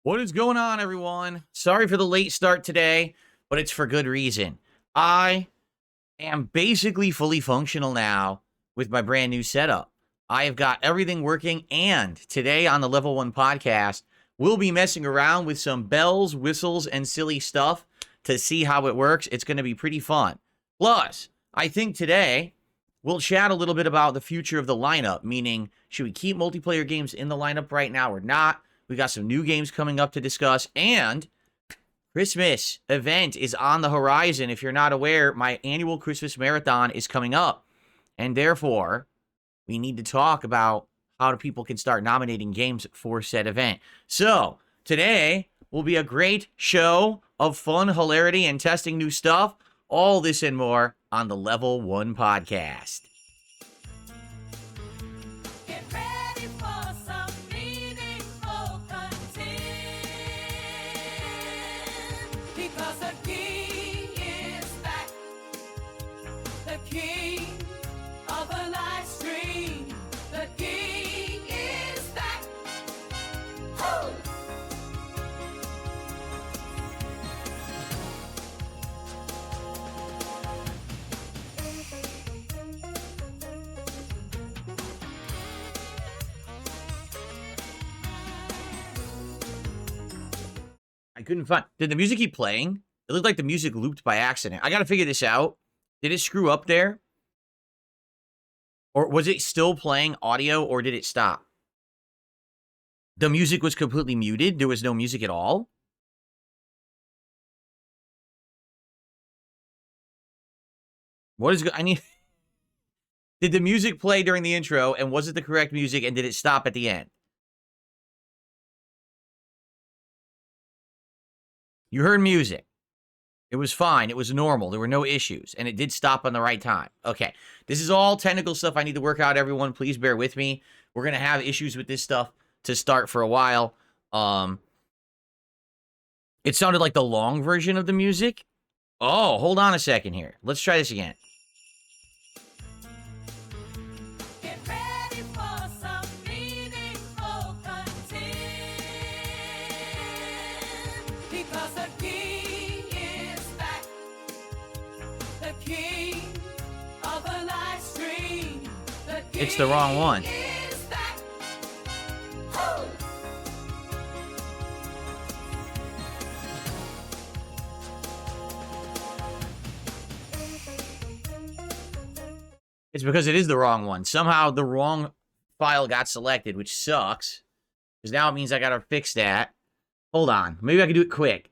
What is going on, everyone? Sorry for the late start today, but it's for good reason. I am basically fully functional now with my brand new setup. I have got everything working, and today on the Level 1 podcast, we'll be messing around with some bells, whistles, and silly stuff to see how it works. It's going to be pretty fun. Plus, I think today we'll chat a little bit about the future of the lineup, meaning should we keep multiplayer games in the lineup right now or not? We got some new games coming up to discuss, and Christmas event is on the horizon. If you're not aware, my annual Christmas marathon is coming up, and therefore, we need to talk about how people can start nominating games for said event. So, today will be a great show of fun, hilarity, and testing new stuff. All this and more on the Level 1 podcast. I couldn't find... Did the music keep playing? It looked like the music looped by accident. I gotta figure this out. Did it screw up there? Or was it still playing audio, or did it stop? The music was completely muted? There was no music at all? What is... I need... Did the music play during the intro, and was it the correct music, and did it stop at the end? You heard music. It was fine. It was normal. There were no issues. And it did stop on the right time. Okay. This is all technical stuff I need to work out, everyone. Please bear with me. We're going to have issues with this stuff to start for a while. It sounded like the long version of the music. Oh, hold on a second here. Let's try this again. It's the wrong one. It's because it is the wrong one. Somehow the wrong file got selected, which sucks. Because now it means I gotta fix that. Hold on. Maybe I can do it quick.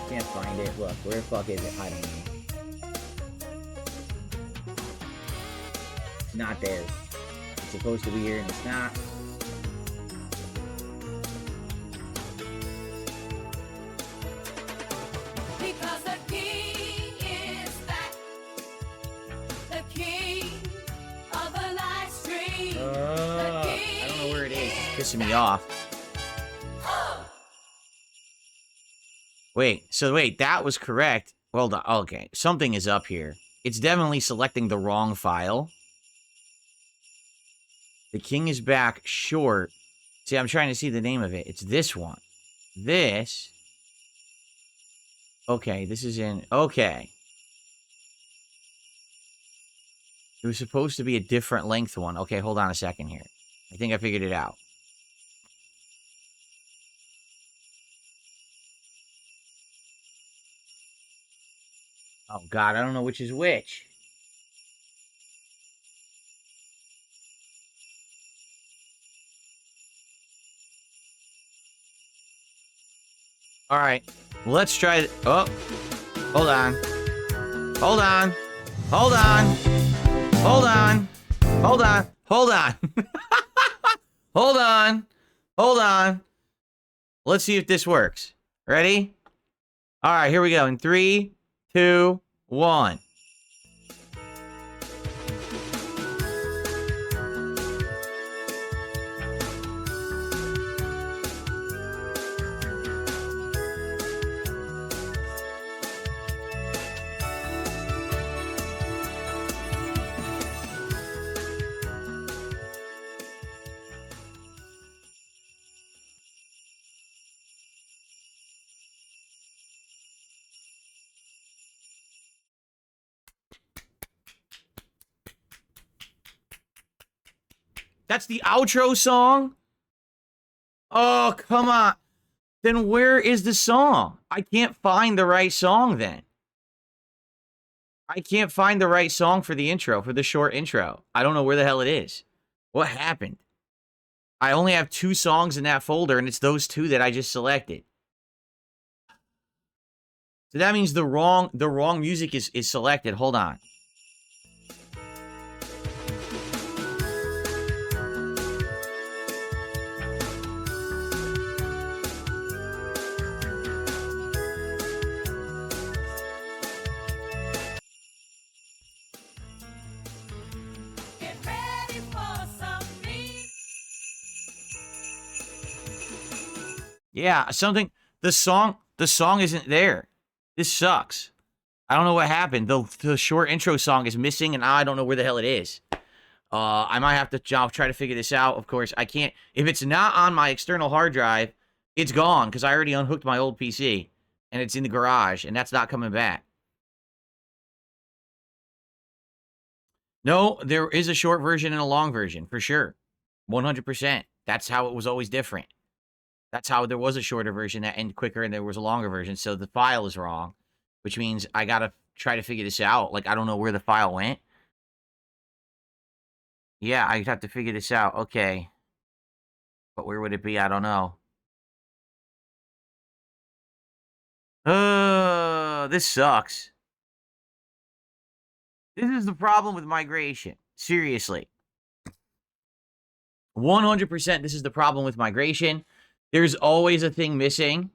Can't find it. Look, where the fuck is it? I don't know. It's not there. It's supposed to be here and it's not. Because the king is back. The king of the live stream. I don't know where it is. It's pissing me off. Wait, that was correct. Well done. Okay, something is up here. It's definitely selecting the wrong file. The king is back short. See, I'm trying to see the name of it. It's this one. This. Okay, this is in... Okay. It was supposed to be a different length one. Okay, hold on a second here. I think I figured it out. Oh, God, I don't know which is which. All right, let's try it. Oh, hold on. Hold on. Hold on. Hold on. Hold on. Hold on. Hold on. Hold on. Let's see if this works. Ready? All right, here we go. In 3, 2, 1. That's the outro song? Oh, come on. Then where is the song? I can't find the right song then. I can't find the right song for the intro, for the short intro. I don't know where the hell it is. What happened? I only have 2 songs in that folder, and it's those 2 that I just selected. So that means the wrong music is selected. Hold on. Yeah, the song isn't there. This sucks. I don't know what happened. The short intro song is missing, and I don't know where the hell it is. I might have to try to figure this out. Of course, I can't. If it's not on my external hard drive, it's gone because I already unhooked my old PC, and it's in the garage, and that's not coming back. No, there is a short version and a long version, for sure. 100%. That's how it was always different. That's how there was a shorter version that ended quicker and there was a longer version. So the file is wrong, which means I got to try to figure this out. Like, I don't know where the file went. Yeah, I have to figure this out. Okay. But where would it be? I don't know. This sucks. This is the problem with migration. Seriously. 100% this is the problem with migration. There's always a thing missing.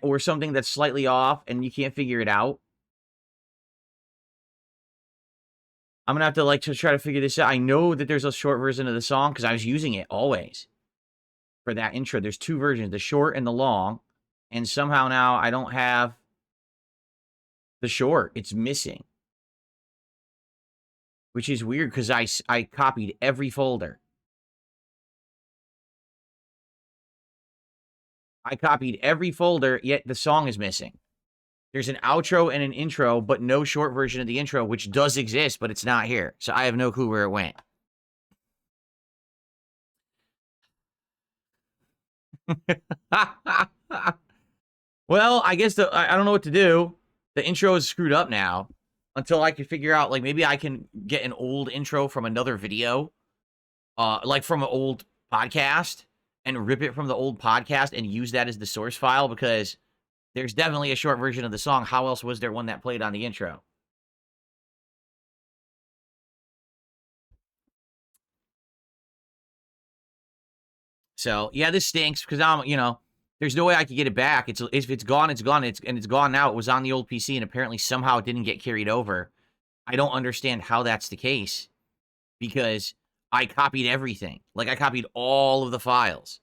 Or something that's slightly off and you can't figure it out. I'm gonna have to to try to figure this out. I know that there's a short version of the song because I was using it always for that intro. There's 2 versions, the short and the long. And somehow now I don't have the short. It's missing. Which is weird because I copied every folder. I copied every folder, yet the song is missing. There's an outro and an intro, but no short version of the intro, which does exist, but it's not here. So I have no clue where it went. Well, I guess I don't know what to do. The intro is screwed up now until I can figure out, like, maybe I can get an old intro from another video, like from an old podcast, and rip it from the old podcast and use that as the source file, because there's definitely a short version of the song. How else was there one that played on the intro? So, yeah, this stinks because there's no way I could get it back. If it's gone, it's gone. It's gone now. It was on the old PC and apparently somehow it didn't get carried over. I don't understand how that's the case because I copied everything. Like, I copied all of the files.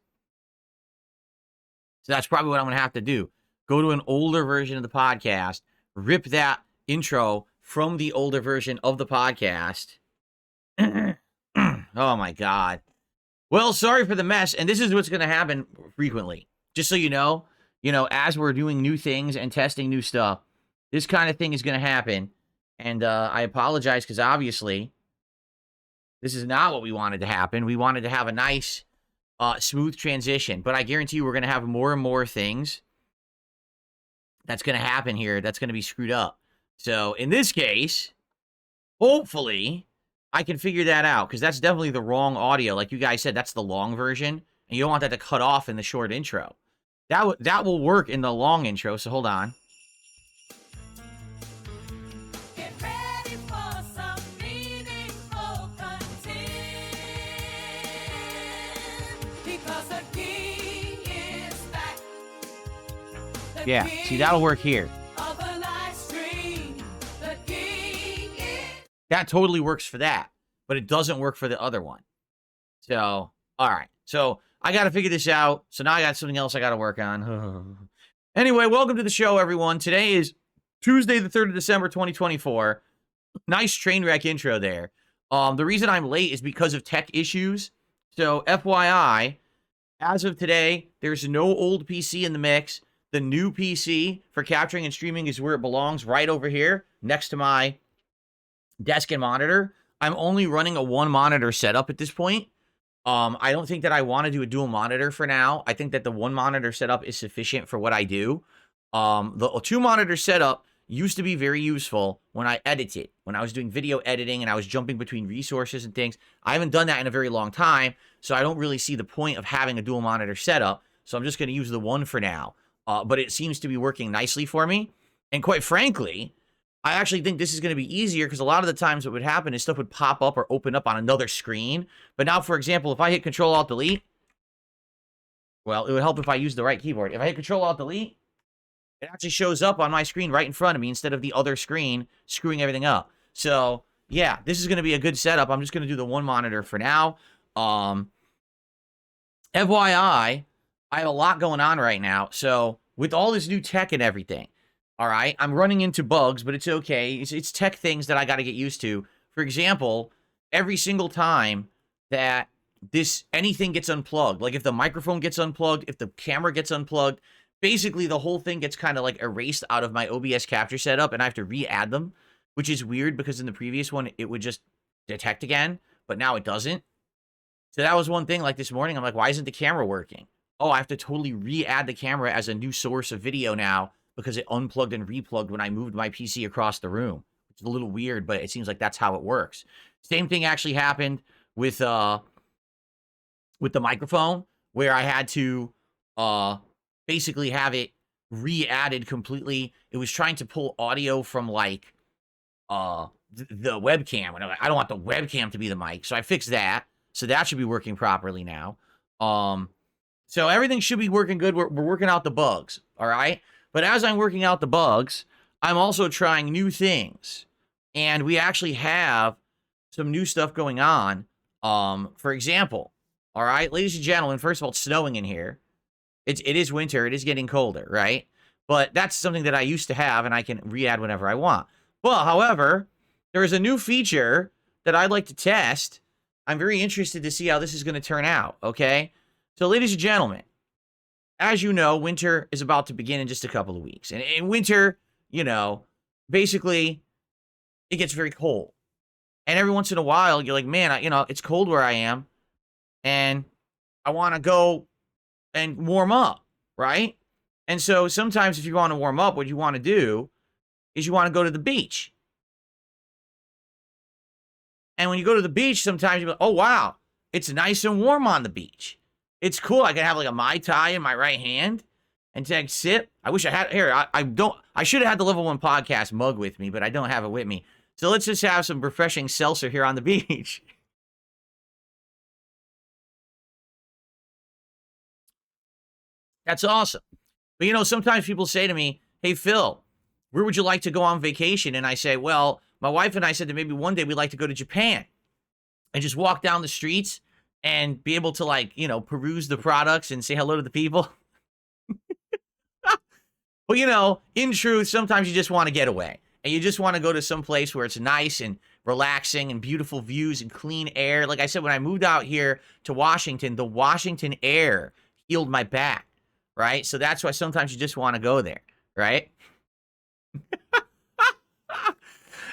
So that's probably what I'm going to have to do. Go to an older version of the podcast, rip that intro from the older version of the podcast. Oh, my God. Well, sorry for the mess, and this is what's going to happen frequently. Just so you know, as we're doing new things and testing new stuff, this kind of thing is going to happen. And I apologize because obviously this is not what we wanted to happen. We wanted to have a nice, smooth transition. But I guarantee you we're going to have more and more things that's going to happen here that's going to be screwed up. So in this case, hopefully I can figure that out because that's definitely the wrong audio. Like you guys said, that's the long version. And you don't want that to cut off in the short intro. That will work in the long intro, so hold on. Get ready for some meaningful content, because the king is back. Yeah, see, that'll work here. Of a live stream, the king is. That totally works for that, but it doesn't work for the other one. So, all right. So I got to figure this out. So now I got something else I got to work on. Anyway, welcome to the show, everyone. Today is Tuesday, the 3rd of December, 2024. Nice train wreck intro there. The reason I'm late is because of tech issues. So FYI, as of today, there's no old PC in the mix. The new PC for capturing and streaming is where it belongs, right over here, next to my desk and monitor. I'm only running a one monitor setup at this point. I don't think that I want to do a dual monitor for now. I think that the one monitor setup is sufficient for what I do. The two monitor setup used to be very useful when I edited, when I was doing video editing and I was jumping between resources and things. I haven't done that in a very long time, so I don't really see the point of having a dual monitor setup. So I'm just going to use the one for now. But it seems to be working nicely for me. And quite frankly, I actually think this is going to be easier because a lot of the times what would happen is stuff would pop up or open up on another screen. But now, for example, if I hit Control-Alt-Delete, well, it would help if I use the right keyboard. If I hit Control-Alt-Delete, it actually shows up on my screen right in front of me instead of the other screen screwing everything up. So, yeah, this is going to be a good setup. I'm just going to do the one monitor for now. FYI, I have a lot going on right now. So, with all this new tech and everything, all right, I'm running into bugs, but it's okay. It's tech things that I got to get used to. For example, every single time that anything gets unplugged, like if the microphone gets unplugged, if the camera gets unplugged, basically the whole thing gets kind of like erased out of my OBS capture setup, and I have to re-add them, which is weird because in the previous one, it would just detect again, but now it doesn't. So that was one thing. Like this morning, I'm like, why isn't the camera working? Oh, I have to totally re-add the camera as a new source of video now because it unplugged and replugged when I moved my PC across the room. It's a little weird, but it seems like that's how it works. Same thing actually happened with the microphone, where I had to basically have it re-added completely. It was trying to pull audio from like the webcam, and I'm like, I don't want the webcam to be the mic, so I fixed that. So that should be working properly now. So everything should be working good. We're working out the bugs, all right? But as I'm working out the bugs, I'm also trying new things. And we actually have some new stuff going on. For example, all right, ladies and gentlemen, first of all, it's snowing in here. It is winter. It is getting colder, right? But that's something that I used to have, and I can re-add whenever I want. Well, however, there is a new feature that I'd like to test. I'm very interested to see how this is going to turn out, okay? So, ladies and gentlemen, as you know, winter is about to begin in just a couple of weeks. And in winter, you know, basically, it gets very cold. And every once in a while, you're like, man, it's cold where I am, and I want to go and warm up, right? And so sometimes if you want to warm up, what you want to do is you want to go to the beach. And when you go to the beach, sometimes you're like, oh, wow, it's nice and warm on the beach. It's cool. I can have like a Mai Tai in my right hand and take a sip. I wish I had here. I should have had the Level 1 podcast mug with me, but I don't have it with me. So let's just have some refreshing seltzer here on the beach. That's awesome. But sometimes people say to me, hey, Phil, where would you like to go on vacation? And I say, well, my wife and I said that maybe one day we'd like to go to Japan and just walk down the streets and be able to peruse the products and say hello to the people. But, in truth, sometimes you just want to get away and you just want to go to some place where it's nice and relaxing and beautiful views and clean air. Like I said, when I moved out here to Washington, the Washington air healed my back, right? So that's why sometimes you just want to go there, right?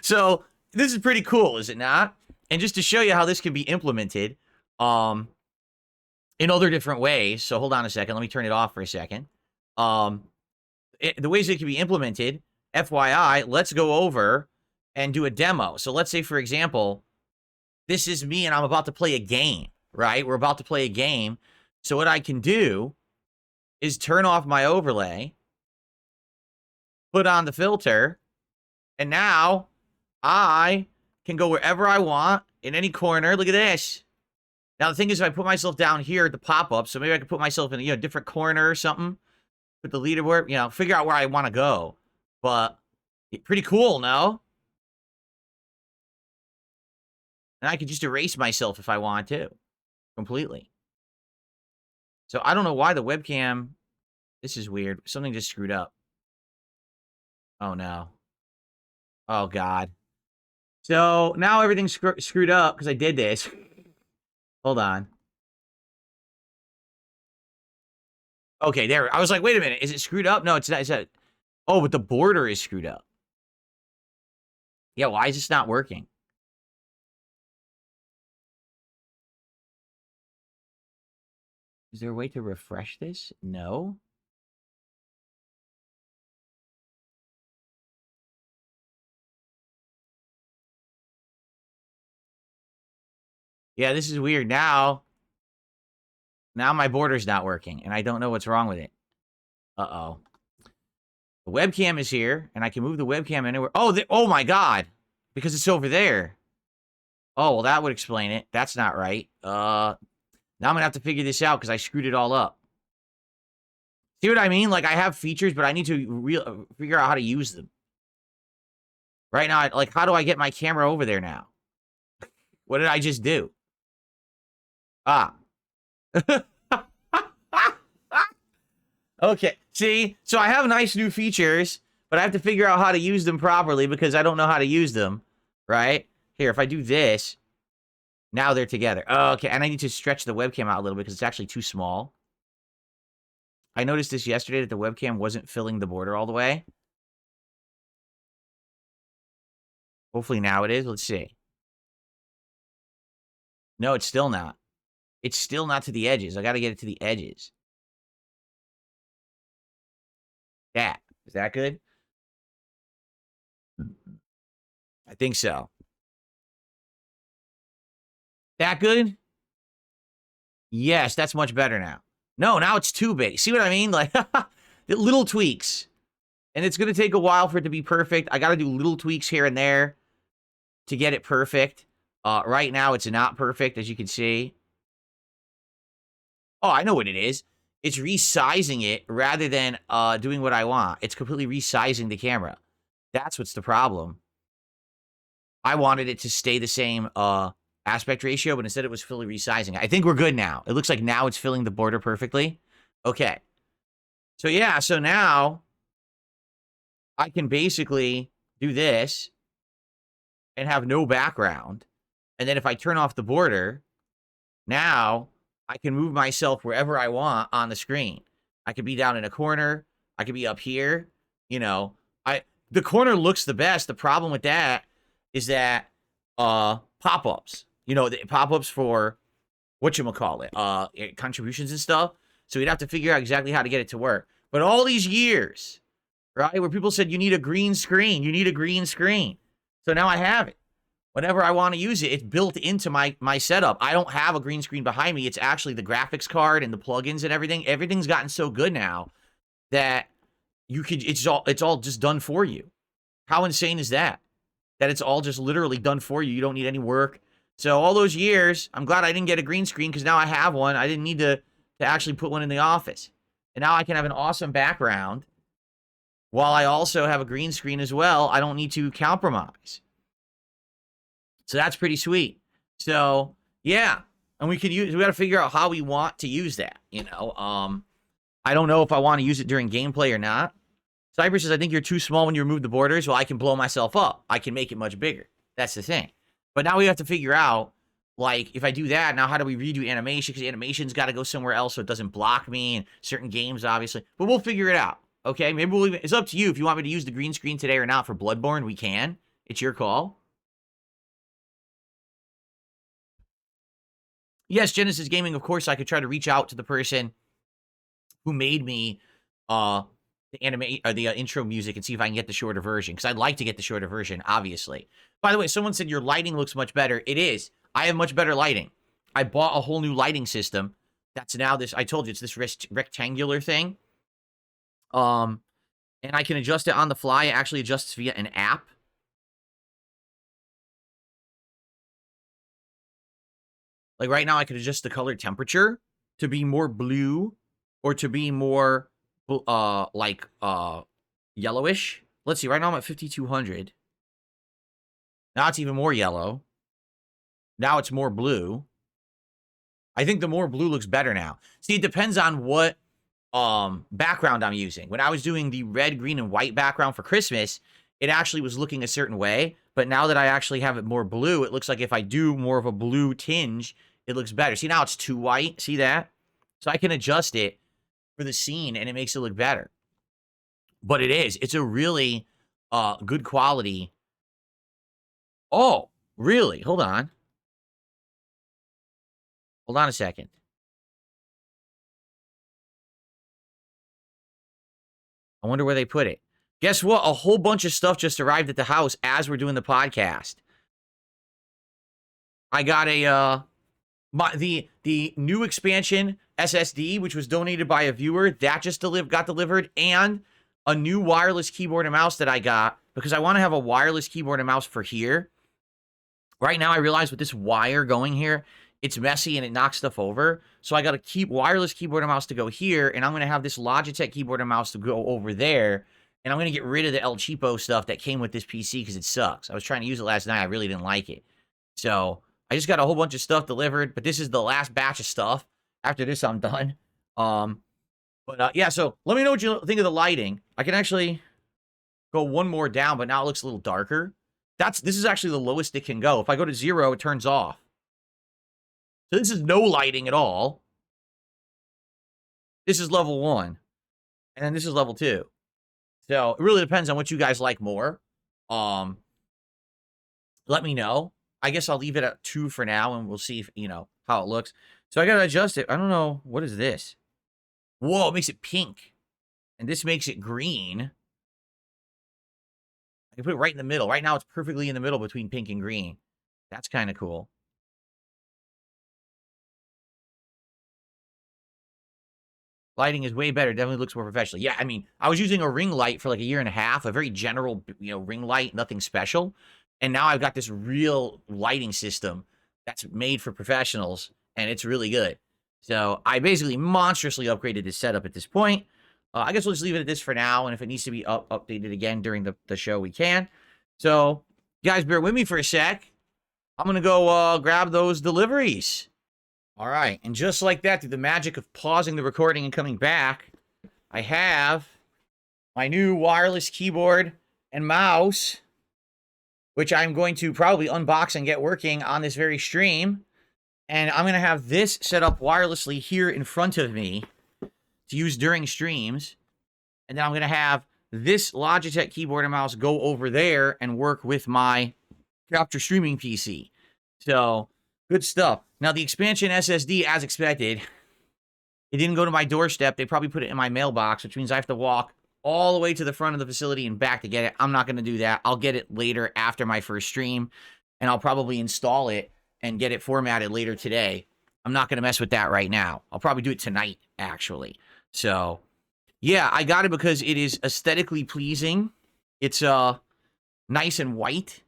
So this is pretty cool, is it not? And just to show you how this can be implemented in other different ways. So hold on a second. Let me turn it off for a second. The ways it can be implemented, FYI, let's go over and do a demo. So let's say, for example, this is me and I'm about to play a game, right? We're about to play a game. So what I can do is turn off my overlay, put on the filter, and now I can go wherever I want in any corner. Look at this. Now, the thing is, if I put myself down here at the pop-up, so maybe I could put myself in a different corner or something. put the leaderboard, you know, figure out where I want to go. But pretty cool, no? And I could just erase myself if I want to. Completely. So I don't know why the webcam... This is weird. Something just screwed up. Oh, no. Oh, God. So now everything's screwed up because I did this. Hold on. Okay, there. I was like, wait a minute. Is it screwed up? No, it's not. Oh, but the border is screwed up. Yeah, why is this not working? Is there a way to refresh this? No. Yeah, this is weird. Now my border's not working, and I don't know what's wrong with it. Uh-oh. The webcam is here, and I can move the webcam anywhere. Oh, oh my God. Because it's over there. Oh, well, that would explain it. That's not right. Now I'm going to have to figure this out because I screwed it all up. See what I mean? Like, I have features, but I need to figure out how to use them. Right now, like, how do I get my camera over there now? What did I just do? Ah. Okay. See? So I have nice new features, but I have to figure out how to use them properly because I don't know how to use them. Right? Here, if I do this, now they're together. Okay, and I need to stretch the webcam out a little bit because it's actually too small. I noticed this yesterday that the webcam wasn't filling the border all the way. Hopefully now it is. Let's see. No, it's still not. It's still not to the edges. I got to get it to the edges. That. Is that good? I think so. That good? Yes, that's much better now. No, now it's too big. See what I mean? Like, little tweaks. And it's going to take a while for it to be perfect. I got to do little tweaks here and there to get it perfect. Right now, it's not perfect, as you can see. Oh, I know what it is. It's resizing it rather than doing what I want. It's completely resizing the camera. That's what's the problem. I wanted it to stay the same aspect ratio, but instead it was fully resizing. I think we're good now. It looks like now it's filling the border perfectly. Okay. So yeah, so now I can basically do this and have no background. And then if I turn off the border, now I can move myself wherever I want on the screen. I could be down in a corner. I could be up here. You know, the corner looks the best. The problem with that is that pop-ups. You know, the pop-ups for whatchamacallit, contributions and stuff. So we'd have to figure out exactly how to get it to work. But all these years, right, where people said you need a green screen, you need a green screen. So now I have it. Whenever I want to use it, it's built into my setup. I don't have a green screen behind me. It's actually the graphics card and the plugins and everything. Everything's gotten so good now that you could it's all just done for you. How insane is that? That it's all just literally done for you. You don't need any work. So all those years, I'm glad I didn't get a green screen because now I have one. I didn't need to actually put one in the office. And now I can have an awesome background while I also have a green screen as well. I don't need to compromise. So that's pretty sweet. So yeah, and we got to figure out how we want to use that, you know. I don't know if I want to use it during gameplay or not. Cyber says, I think you're too small when you remove the borders. Well, I can blow myself up. I can make it much bigger. That's the thing. But now we have to figure out, like, if I do that, now how do we redo animation? Because animation's got to go somewhere else so it doesn't block me and certain games, obviously. But we'll figure it out, okay? Maybe it's up to you. If you want me to use the green screen today or not for Bloodborne, we can. It's your call. Yes, Genesis Gaming, of course, I could try to reach out to the person who made me the anime or the intro music and see if I can get the shorter version, because I'd like to get the shorter version, obviously. By the way, someone said your lighting looks much better. It is. I have much better lighting. I bought a whole new lighting system. That's now this, I told you, it's this rectangular thing. And I can adjust it on the fly. It actually adjusts via an app. Like right now, I could adjust the color temperature to be more blue or to be more yellowish. Let's see. Right now I'm at 5200. Now it's even more yellow. Now it's more blue. I think the more blue looks better now. See, it depends on what background I'm using. When I was doing the red, green, and white background for Christmas, it actually was looking a certain way. But now that I actually have it more blue, it looks like if I do more of a blue tinge, it looks better. See, now it's too white. See that? So I can adjust it for the scene, and it makes it look better. But it is. It's a really good quality. Oh, really? Hold on. Hold on a second. I wonder where they put it. Guess what? A whole bunch of stuff just arrived at the house as we're doing the podcast. I got a the new expansion SSD, which was donated by a viewer, that just got delivered, and a new wireless keyboard and mouse that I got because I want to have a wireless keyboard and mouse for here. Right now, I realize with this wire going here, it's messy and it knocks stuff over. So I got to keep wireless keyboard and mouse to go here, and I'm going to have this Logitech keyboard and mouse to go over there. And I'm going to get rid of the El Cheapo stuff that came with this PC because it sucks. I was trying to use it last night. I really didn't like it. So I just got a whole bunch of stuff delivered, but this is the last batch of stuff. After this, I'm done. Yeah, so let me know what you think of the lighting. I can actually go one more down, but now it looks a little darker. This is actually the lowest it can go. If I go to 0, it turns off. So this is no lighting at all. This is level 1. And then this is level 2. So it really depends on what you guys like more. Let me know. I guess I'll leave it at 2 for now, and we'll see if, how it looks. So I got to adjust it. I don't know. What is this? Whoa, it makes it pink. And this makes it green. I can put it right in the middle. Right now, it's perfectly in the middle between pink and green. That's kind of cool. Lighting is way better. Definitely looks more professional. Yeah, I mean, I was using a ring light for like a year and a half, a very general, ring light, nothing special. And now I've got this real lighting system that's made for professionals, and it's really good. So I basically monstrously upgraded this setup at this point. I guess we'll just leave it at this for now, and if it needs to be updated again during the show, we can. So, guys, bear with me for a sec. I'm going to go grab those deliveries. All right, and just like that, through the magic of pausing the recording and coming back, I have my new wireless keyboard and mouse, which I'm going to probably unbox and get working on this very stream. And I'm going to have this set up wirelessly here in front of me to use during streams. And then I'm going to have this Logitech keyboard and mouse go over there and work with my capture streaming PC. So, good stuff. Now, the expansion SSD, as expected, it didn't go to my doorstep. They probably put it in my mailbox, which means I have to walk all the way to the front of the facility and back to get it. I'm not going to do that. I'll get it later after my first stream, and I'll probably install it and get it formatted later today. I'm not going to mess with that right now. I'll probably do it tonight, actually. So, yeah, I got it because it is aesthetically pleasing. It's nice and white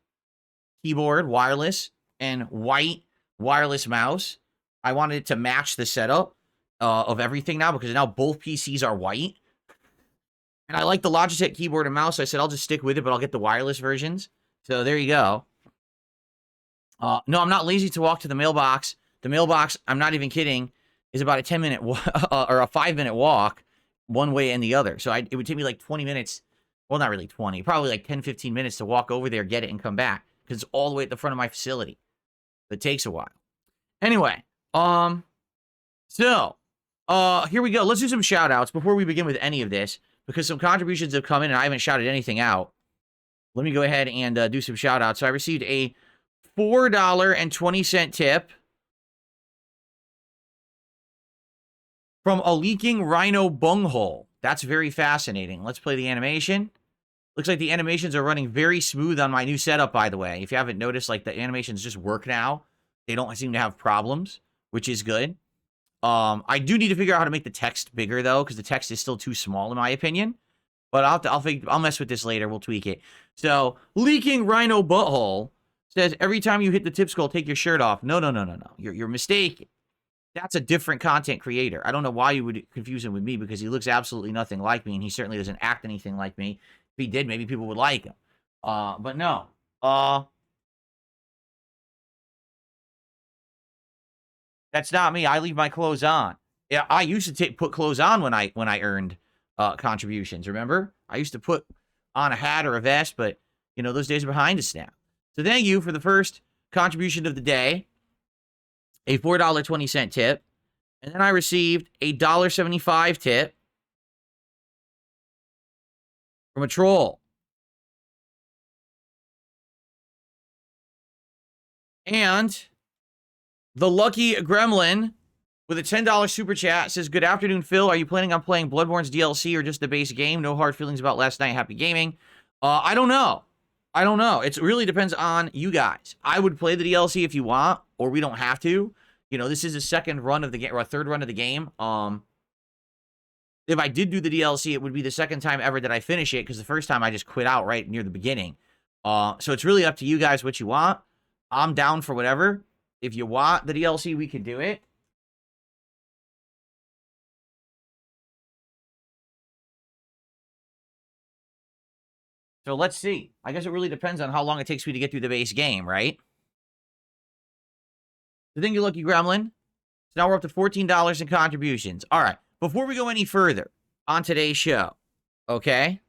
keyboard, wireless, and white wireless mouse. I wanted it to match the setup of everything now because now both PCs are white. And I like the Logitech keyboard and mouse. So I said I'll just stick with it, but I'll get the wireless versions. So there you go. No, I'm not lazy to walk to the mailbox. The mailbox, I'm not even kidding, is about a 10-minute or a 5-minute walk one way and the other. So it would take me like 20 minutes. Well, not really 20. Probably like 10, 15 minutes to walk over there, get it, and come back. Because it's all the way at the front of my facility. It takes a while. Anyway, here we go. Let's do some shout-outs before we begin with any of this, because some contributions have come in and I haven't shouted anything out. Let me go ahead and do some shout-outs. So I received a $4.20 tip from a leaking rhino bunghole. That's very fascinating. Let's play the animation. Looks like the animations are running very smooth on my new setup, by the way. If you haven't noticed, like, the animations just work now. They don't seem to have problems, which is good. I do need to figure out how to make the text bigger, though, because the text is still too small, in my opinion. But I'll mess with this later. We'll tweak it. So, leaking rhino butthole says, every time you hit the tip skull, take your shirt off. No. You're mistaken. that's a different content creator. I don't know why you would confuse him with me because he looks absolutely nothing like me, and he certainly doesn't act anything like me. If he did, maybe people would like him. But no. That's not me. I leave my clothes on. Yeah, I used to put clothes on when I earned contributions. Remember, I used to put on a hat or a vest, but you know those days are behind us now. So thank you for the first contribution of the day, a $4.20 tip, and then I received a $1.75 tip from a troll. And the lucky gremlin with a $10 super chat says, "Good afternoon, Phil. Are you planning on playing Bloodborne's DLC or just the base game? No hard feelings about last night. Happy gaming." I don't know. I don't know. It really depends on you guys. I would play the DLC if you want, or we don't have to. You know, this is a second run of the game, or a third run of the game. If I did do the DLC, it would be the second time ever that I finish it, because the first time I just quit out right near the beginning. So it's really up to you guys what you want. I'm down for whatever. If you want the DLC, we can do it. So let's see. I guess it really depends on how long it takes me to get through the base game, right? So thank you, Lucky Gremlin. So now we're up to $14 in contributions. All right. Before we go any further on today's show, okay?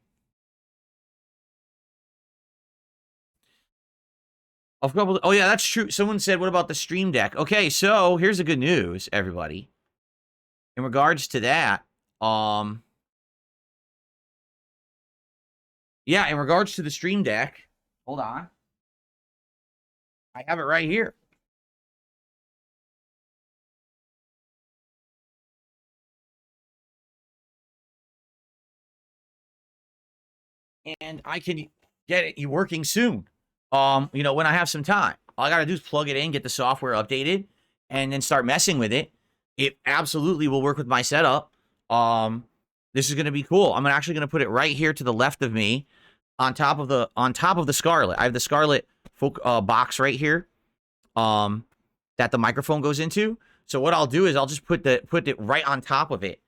Oh, yeah, that's true. Someone said, what about the Stream Deck? Okay, so here's the good news, everybody. In regards to that, yeah, in regards to the Stream Deck, hold on. I have it right here. And I can get it working soon. You know, when I have some time. All I got to do is plug it in, get the software updated, and then start messing with it. It absolutely will work with my setup. This is going to be cool. I'm actually going to put it right here to the left of me on top of the Scarlett. I have the Scarlett box right here that the microphone goes into. So what I'll do is I'll just put it right on top of it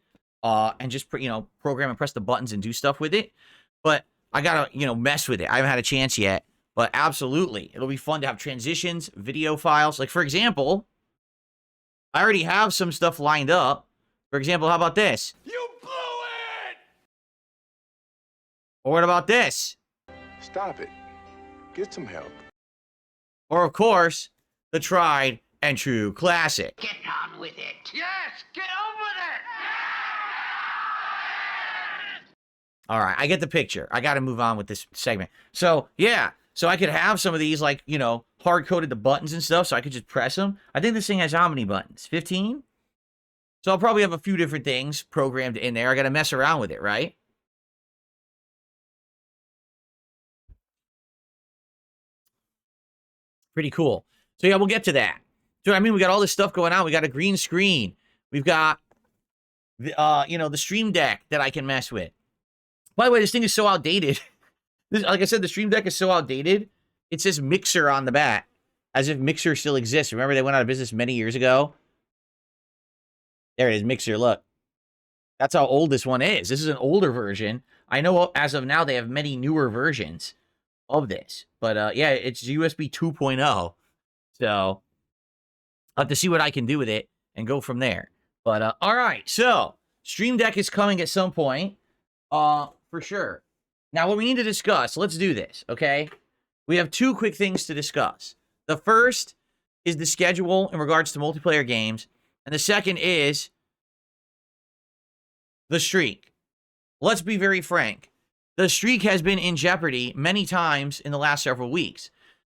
and just program and press the buttons and do stuff with it. But I got to, mess with it. I haven't had a chance yet. But absolutely, it'll be fun to have transitions, video files. Like, for example, I already have some stuff lined up. For example, how about this? You blew it! Or what about this? Stop it. Get some help. Or, of course, the tried and true classic. Get on with it. Yes, get on with it! All right, I get the picture. I got to move on with this segment. So, yeah. So I could have some of these, like, hard-coded the buttons and stuff, so I could just press them. I think this thing has how many buttons? 15? So I'll probably have a few different things programmed in there. I got to mess around with it, right? Pretty cool. So, yeah, we'll get to that. So, I mean, we got all this stuff going on. We got a green screen. We've got, the Stream Deck that I can mess with. By the way, this thing is so outdated. Like I said, the Stream Deck is so outdated. It says Mixer on the back, as if Mixer still exists. Remember, they went out of business many years ago? There it is, Mixer, look. That's how old this one is. This is an older version. I know as of now, they have many newer versions of this. But, yeah, it's USB 2.0. So, I'll have to see what I can do with it and go from there. But, all right, so, Stream Deck is coming at some point, for sure. Now, what we need to discuss, let's do this, okay? We have two quick things to discuss. The first is the schedule in regards to multiplayer games, and the second is the streak. Let's be very frank. The streak has been in jeopardy many times in the last several weeks.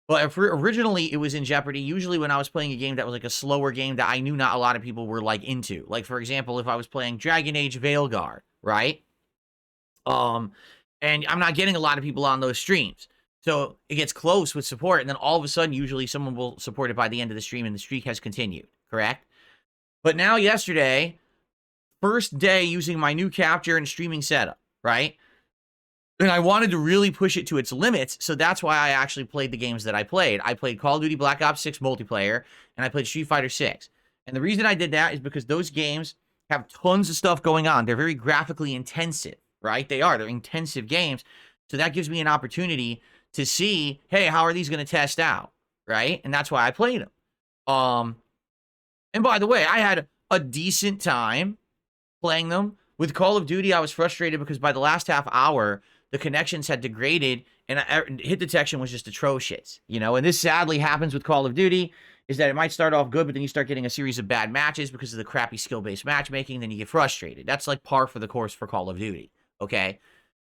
But originally, it was in jeopardy usually when I was playing a game that was like a slower game that I knew not a lot of people were like into. Like, for example, if I was playing Dragon Age Veilguard, right? And I'm not getting a lot of people on those streams. So it gets close with support, and then all of a sudden, usually someone will support it by the end of the stream, and the streak has continued, correct? But now, yesterday, first day using my new capture and streaming setup, right? And I wanted to really push it to its limits, so that's why I actually played the games that I played. I played Call of Duty Black Ops 6 multiplayer, and I played Street Fighter 6. And the reason I did that is because those games have tons of stuff going on. They're very graphically intensive, right? They're intensive games. So that gives me an opportunity to see, hey, how are these going to test out, right? And that's why I played them. And by the way, I had a decent time playing them. With Call of Duty, I was frustrated because by the last half hour, the connections had degraded and hit detection was just atrocious, and this sadly happens with Call of Duty, is that it might start off good, but then you start getting a series of bad matches because of the crappy skill-based matchmaking, then you get frustrated. That's like par for the course for Call of Duty, okay?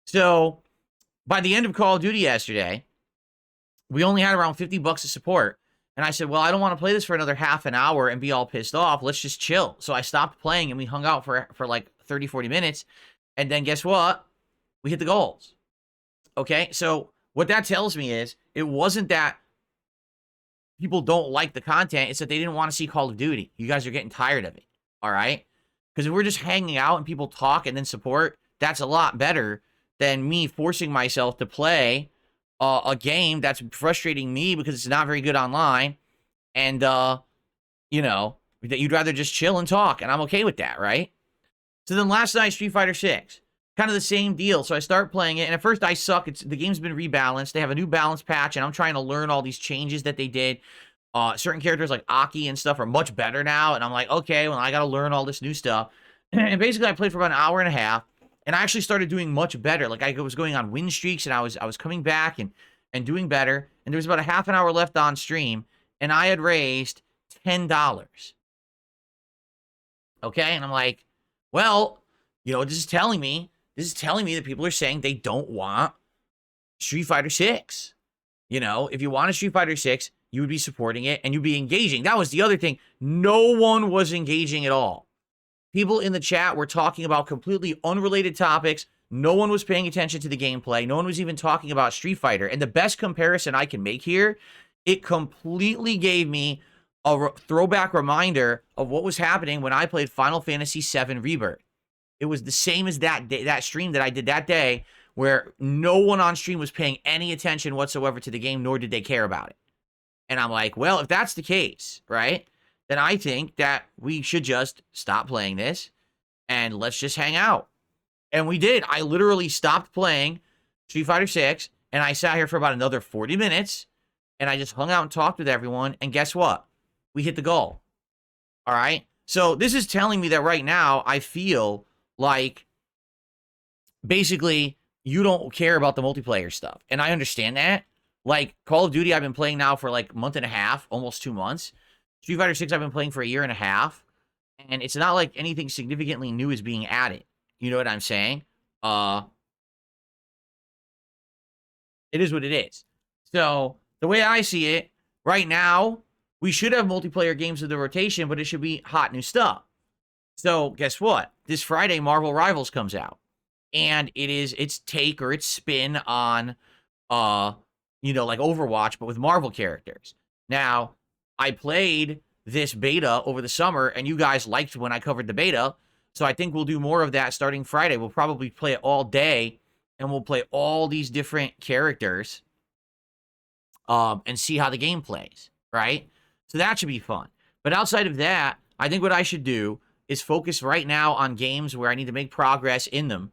So, by the end of Call of Duty yesterday, we only had around $50 of support, and I said, well, I don't want to play this for another half an hour and be all pissed off. Let's just chill. So I stopped playing, and we hung out for like 30, 40 minutes, and then guess what? We hit the goals. Okay, so what that tells me is it wasn't that people don't like the content, it's that they didn't want to see Call of Duty. You guys are getting tired of it, all right? Because if we're just hanging out and people talk and then support, that's a lot better than me forcing myself to play a game that's frustrating me because it's not very good online, and, that you'd rather just chill and talk, and I'm okay with that, right? So then last night, Street Fighter 6. Kind of the same deal. So I start playing it, and at first I suck. The game's been rebalanced. They have a new balance patch, and I'm trying to learn all these changes that they did. Certain characters like Aki and stuff are much better now, and I'm like, okay, well, I got to learn all this new stuff. And basically, I played for about an hour and a half, and I actually started doing much better. Like, I was going on win streaks, and I was coming back and doing better, and there was about a half an hour left on stream, and I had raised $10. Okay? And I'm like, well, this is telling me that people are saying they don't want Street Fighter 6. If you wanted Street Fighter 6, you would be supporting it and you'd be engaging. That was the other thing. No one was engaging at all. People in the chat were talking about completely unrelated topics. No one was paying attention to the gameplay. No one was even talking about Street Fighter. And the best comparison I can make here, it completely gave me a throwback reminder of what was happening when I played Final Fantasy VII Rebirth. It was the same as that stream that I did that day, where no one on stream was paying any attention whatsoever to the game, nor did they care about it. And I'm like, well, if that's the case, right, then I think that we should just stop playing this and let's just hang out. And we did. I literally stopped playing Street Fighter 6, and I sat here for about another 40 minutes, and I just hung out and talked with everyone, and guess what? We hit the goal. All right? So this is telling me that right now I feel like basically you don't care about the multiplayer stuff. And I understand that. Like Call of Duty, I've been playing now for like a month and a half, almost 2 months. Street Fighter 6, I've been playing for a year and a half. And it's not like anything significantly new is being added. You know what I'm saying? It is what it is. So the way I see it, right now, we should have multiplayer games in the rotation, but it should be hot new stuff. So guess what? This Friday, Marvel Rivals comes out. And its take or its spin on, like Overwatch, but with Marvel characters. Now, I played this beta over the summer, and you guys liked when I covered the beta. So I think we'll do more of that starting Friday. We'll probably play it all day, and we'll play all these different characters and see how the game plays, right? So that should be fun. But outside of that, I think what I should do is focus right now on games where I need to make progress in them,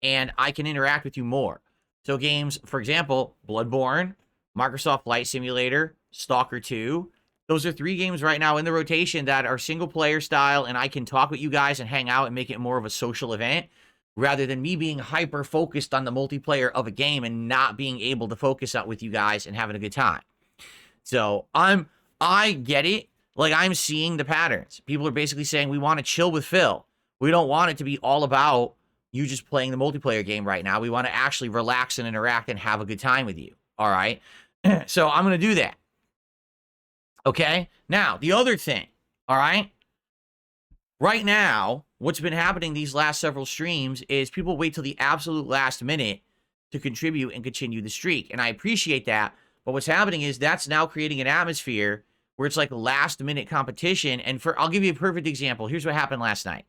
and I can interact with you more. So games, for example, Bloodborne, Microsoft Flight Simulator, Stalker 2. Those are 3 games right now in the rotation that are single-player style, and I can talk with you guys and hang out and make it more of a social event, rather than me being hyper-focused on the multiplayer of a game and not being able to focus out with you guys and having a good time. So I get it. Like, I'm seeing the patterns. People are basically saying, we want to chill with Phil. We don't want it to be all about you just playing the multiplayer game right now. We want to actually relax and interact and have a good time with you. All right? So I'm going to do that. Okay? Now, the other thing. All right? Right now, what's been happening these last several streams is people wait till the absolute last minute to contribute and continue the streak. And I appreciate that. But what's happening is that's now creating an atmosphere where it's like a last-minute competition. And I'll give you a perfect example. Here's what happened last night.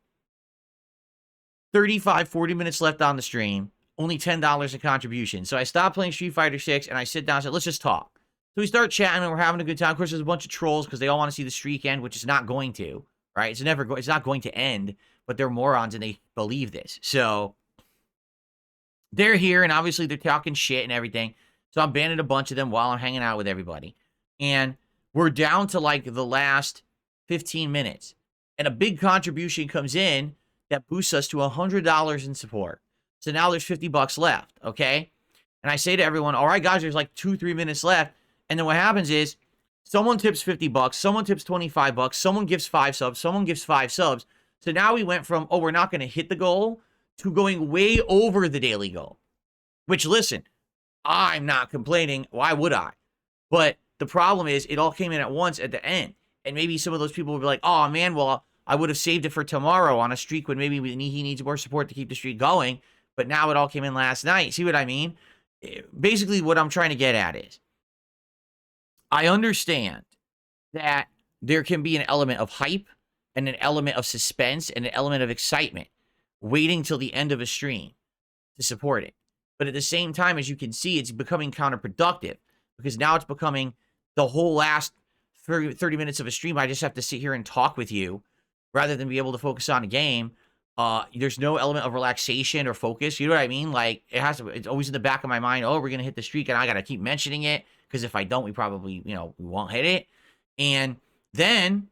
35, 40 minutes left on the stream. Only $10 in contribution. So I stopped playing Street Fighter 6, and I sit down and said, let's just talk. So we start chatting, and we're having a good time. Of course, there's a bunch of trolls because they all want to see the streak end, which is not going to. right? It's not going to end, but they're morons and they believe this. So they're here, and obviously they're talking shit and everything. So I'm banning a bunch of them while I'm hanging out with everybody. And we're down to like the last 15 minutes. And a big contribution comes in that boosts us to $100 in support. So now there's $50 left, okay? And I say to everyone, all right, guys, there's like 2-3 minutes left. And then what happens is someone tips $50, someone tips $25, someone gives 5 subs, someone gives 5 subs. So now we went from, oh, we're not going to hit the goal to going way over the daily goal. Which, listen, I'm not complaining. Why would I? But the problem is it all came in at once at the end. And maybe some of those people will be like, oh, man, well, I would have saved it for tomorrow on a streak when maybe he needs more support to keep the streak going. But now it all came in last night. See what I mean? Basically, what I'm trying to get at is I understand that there can be an element of hype and an element of suspense and an element of excitement waiting till the end of a stream to support it. But at the same time, as you can see, it's becoming counterproductive because now it's becoming the whole last 30 minutes of a stream. I just have to sit here and talk with you rather than be able to focus on a game. There's no element of relaxation or focus. You know what I mean? Like it's always in the back of my mind. Oh, we're going to hit the streak and I got to keep mentioning it because if I don't, we probably, we won't hit it. And then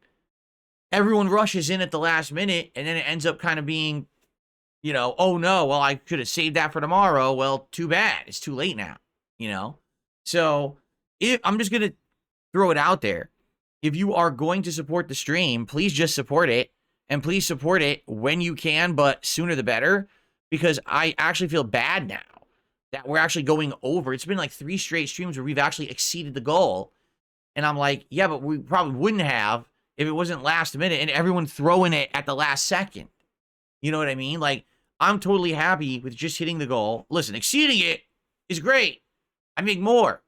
everyone rushes in at the last minute and then it ends up kind of being, oh no, well, I could have saved that for tomorrow. Well, too bad. It's too late now, So I'm just going to throw it out there. If you are going to support the stream, please just support it. And please support it when you can, but sooner the better. Because I actually feel bad now that we're actually going over. It's been like 3 straight streams where we've actually exceeded the goal. And I'm like, yeah, but we probably wouldn't have if it wasn't last minute and everyone throwing it at the last second. You know what I mean? Like, I'm totally happy with just hitting the goal. Listen, exceeding it is great. I make more.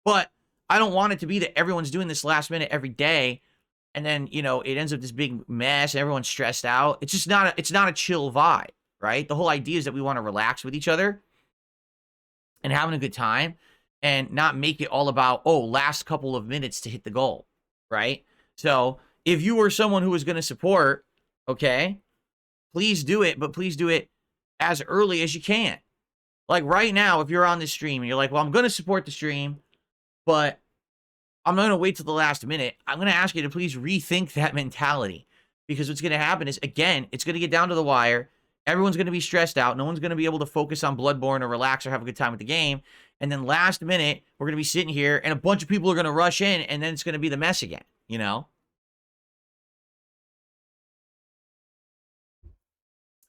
But I don't want it to be that everyone's doing this last minute every day. And then, it ends up this big mess. And everyone's stressed out. It's just it's not a chill vibe, right? The whole idea is that we want to relax with each other and having a good time and not make it all about, last couple of minutes to hit the goal, right? So if you were someone who was going to support, okay, please do it, but please do it as early as you can. Like right now, if you're on this stream and you're like, well, I'm going to support the stream, but I'm not going to wait till the last minute. I'm going to ask you to please rethink that mentality because what's going to happen is, again, it's going to get down to the wire. Everyone's going to be stressed out. No one's going to be able to focus on Bloodborne or relax or have a good time with the game. And then last minute, we're going to be sitting here and a bunch of people are going to rush in and then it's going to be the mess again,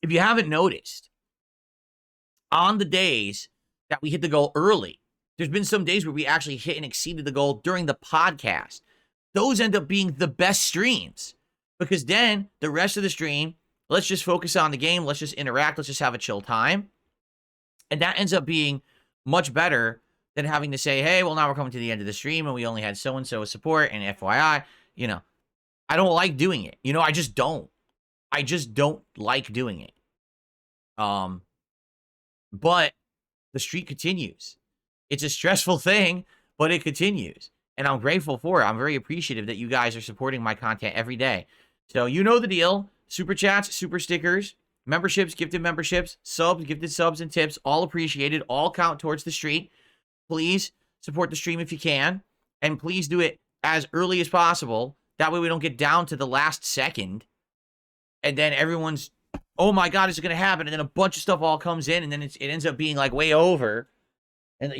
If you haven't noticed, on the days that we hit the goal early, there's been some days where we actually hit and exceeded the goal during the podcast. Those end up being the best streams because then the rest of the stream, let's just focus on the game. Let's just interact. Let's just have a chill time. And that ends up being much better than having to say, hey, well, now we're coming to the end of the stream and we only had so-and-so support and FYI, I don't like doing it. I just don't. I just don't like doing it. But the streak continues. It's a stressful thing, but it continues. And I'm grateful for it. I'm very appreciative that you guys are supporting my content every day. So you know the deal. Super chats, super stickers, memberships, gifted memberships, subs, gifted subs, and tips. All appreciated. All count towards the streak. Please support the stream if you can. And please do it as early as possible. That way we don't get down to the last second. And then everyone's, oh my God, is it going to happen? And then a bunch of stuff all comes in. And then it ends up being like way over. And,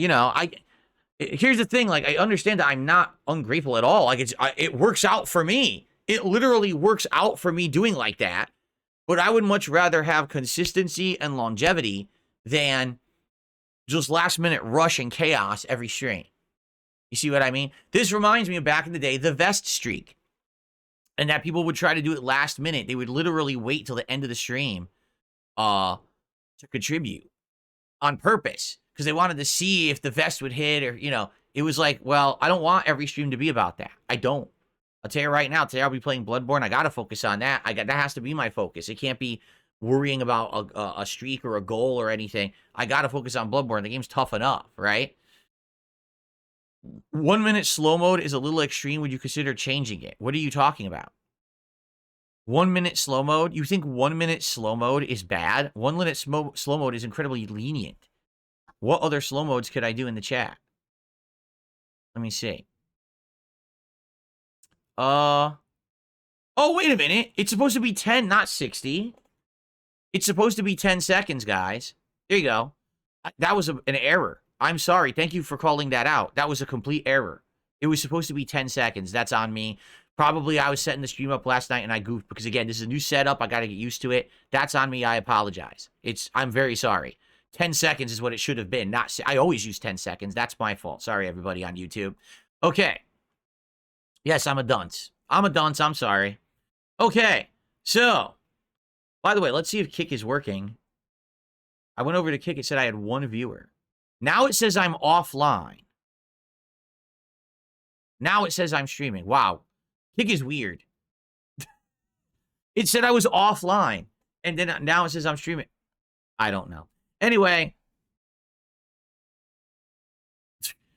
here's the thing. Like, I understand that I'm not ungrateful at all. Like, it works out for me. It literally works out for me doing like that. But I would much rather have consistency and longevity than just last minute rush and chaos every stream. You see what I mean? This reminds me of back in the day, the vest streak. And that people would try to do it last minute. They would literally wait till the end of the stream to contribute on purpose. Because they wanted to see if the vest would hit or, it was like, well, I don't want every stream to be about that. I don't. I'll tell you right now, today I'll be playing Bloodborne. I got to focus on that. That has to be my focus. It can't be worrying about a streak or a goal or anything. I got to focus on Bloodborne. The game's tough enough, right? 1 minute slow mode is a little extreme. Would you consider changing it? What are you talking about? 1 minute slow mode? You think 1 minute slow mode is bad? 1 minute slow mode is incredibly lenient. What other slow modes could I do in the chat? Let me see. Oh, wait a minute. It's supposed to be 10, not 60. It's supposed to be 10 seconds, guys. There you go. That was an error. I'm sorry. Thank you for calling that out. That was a complete error. It was supposed to be 10 seconds. That's on me. Probably I was setting the stream up last night and I goofed because, again, this is a new setup. I got to get used to it. That's on me. I apologize. I'm very sorry. 10 seconds is what it should have been. I always use 10 seconds. That's my fault. Sorry, everybody on YouTube. Okay. Yes, I'm a dunce. I'm sorry. Okay. So, by the way, let's see if Kick is working. I went over to Kick. It said I had 1 viewer. Now it says I'm offline. Now it says I'm streaming. Wow. Kick is weird. It said I was offline. And then now it says I'm streaming. I don't know. Anyway.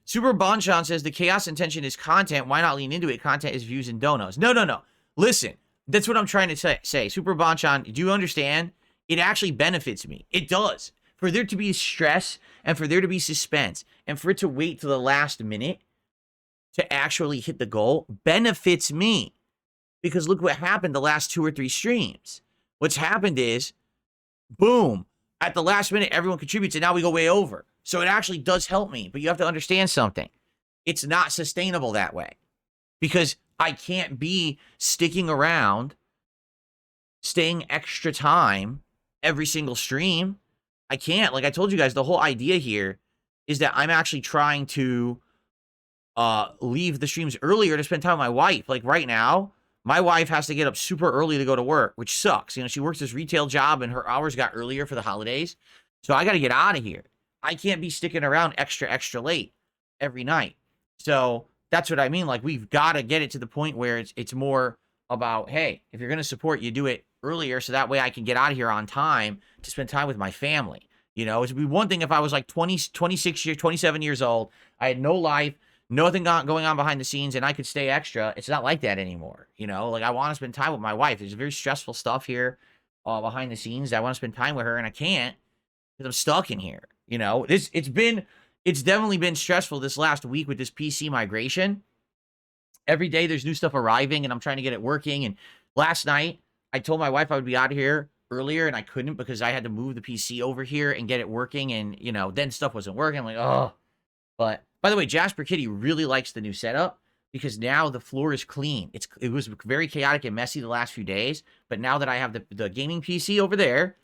Super Bonchan says the chaos intention is content. Why not lean into it? Content is views and donos. No. Listen. That's what I'm trying to say. Super Bonchan, do you understand? It actually benefits me. It does. For there to be stress and for there to be suspense and for it to wait to the last minute to actually hit the goal benefits me. Because look what happened the last 2 or 3 streams. What's happened is, boom, at the last minute, everyone contributes and now we go way over. So it actually does help me. But you have to understand something. It's not sustainable that way. Because I can't be sticking around, staying extra time every single stream. I can't. Like I told you guys, the whole idea here is that I'm actually trying to leave the streams earlier to spend time with my wife. Like right now, my wife has to get up super early to go to work, which sucks. You know, she works this retail job and her hours got earlier for the holidays. So I got to get out of here. I can't be sticking around extra late every night. So that's what I mean. Like we've got to get it to the point where it's more about, hey, if you're going to support, you do it earlier so that way I can get out of here on time to spend time with my family. You know, it'd be one thing if I was like 26 years, 27 years old. I had no life, nothing going on behind the scenes, and I could stay extra. It's not like that anymore. You know, like I want to spend time with my wife. There's very stressful stuff here behind the scenes. I want to spend time with her, and I can't because I'm stuck in here. You know, it's definitely been stressful this last week with this PC migration. Every day there's new stuff arriving, and I'm trying to get it working. And last night, I told my wife I would be out of here earlier, and I couldn't because I had to move the PC over here and get it working. And, you know, then stuff wasn't working. I'm like, oh. But, by the way, Jasper Kitty really likes the new setup because now the floor is clean. It was very chaotic and messy the last few days. But now that I have the gaming PC over there,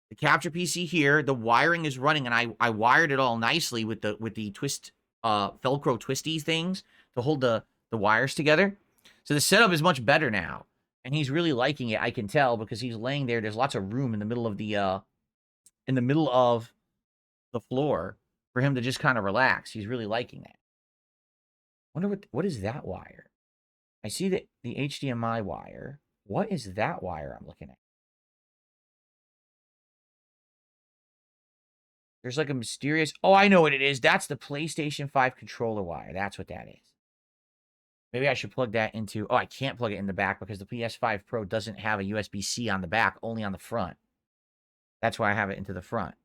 the capture PC here, the wiring is running, and I wired it all nicely with the twist, Velcro twisty things to hold the wires together. So the setup is much better now. And he's really liking it, I can tell, because he's laying there. There's lots of room in the middle of the floor for him to just kind of relax. He's really liking that. Wonder what is that wire? I see the HDMI wire. What is that wire I'm looking at? There's like a mysterious... Oh, I know what it is. That's the PlayStation 5 controller wire. That's what that is. Maybe I should plug that into... Oh, I can't plug it in the back because the PS5 Pro doesn't have a USB-C on the back, only on the front. That's why I have it into the front.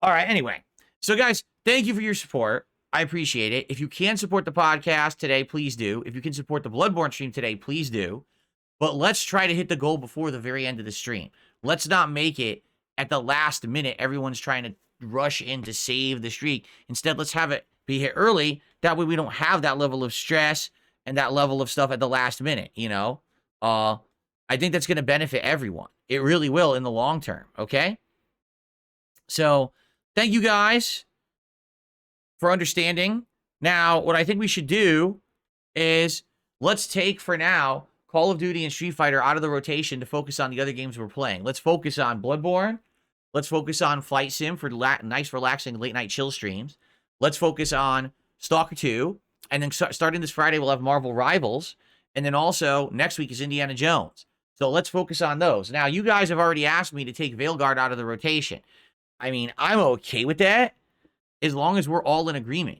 All right, anyway. So, guys, thank you for your support. I appreciate it. If you can support the podcast today, please do. If you can support the Bloodborne stream today, please do. But let's try to hit the goal before the very end of the stream. Let's not make it at the last minute. Everyone's trying to rush in to save the streak. Instead, let's have it be hit early. That way we don't have that level of stress and that level of stuff at the last minute, you know? I think that's going to benefit everyone. It really will in the long term, okay? So, thank you guys for understanding. Now, what I think we should do is let's take, for now, Call of Duty and Street Fighter out of the rotation to focus on the other games we're playing. Let's focus on Bloodborne. Let's focus on Flight Sim for nice, relaxing late-night chill streams. Let's focus on Stalker 2. And then starting this Friday, we'll have Marvel Rivals. And then also, next week is Indiana Jones. So let's focus on those. Now, you guys have already asked me to take Veilguard out of the rotation. I mean, I'm okay with that as long as we're all in agreement.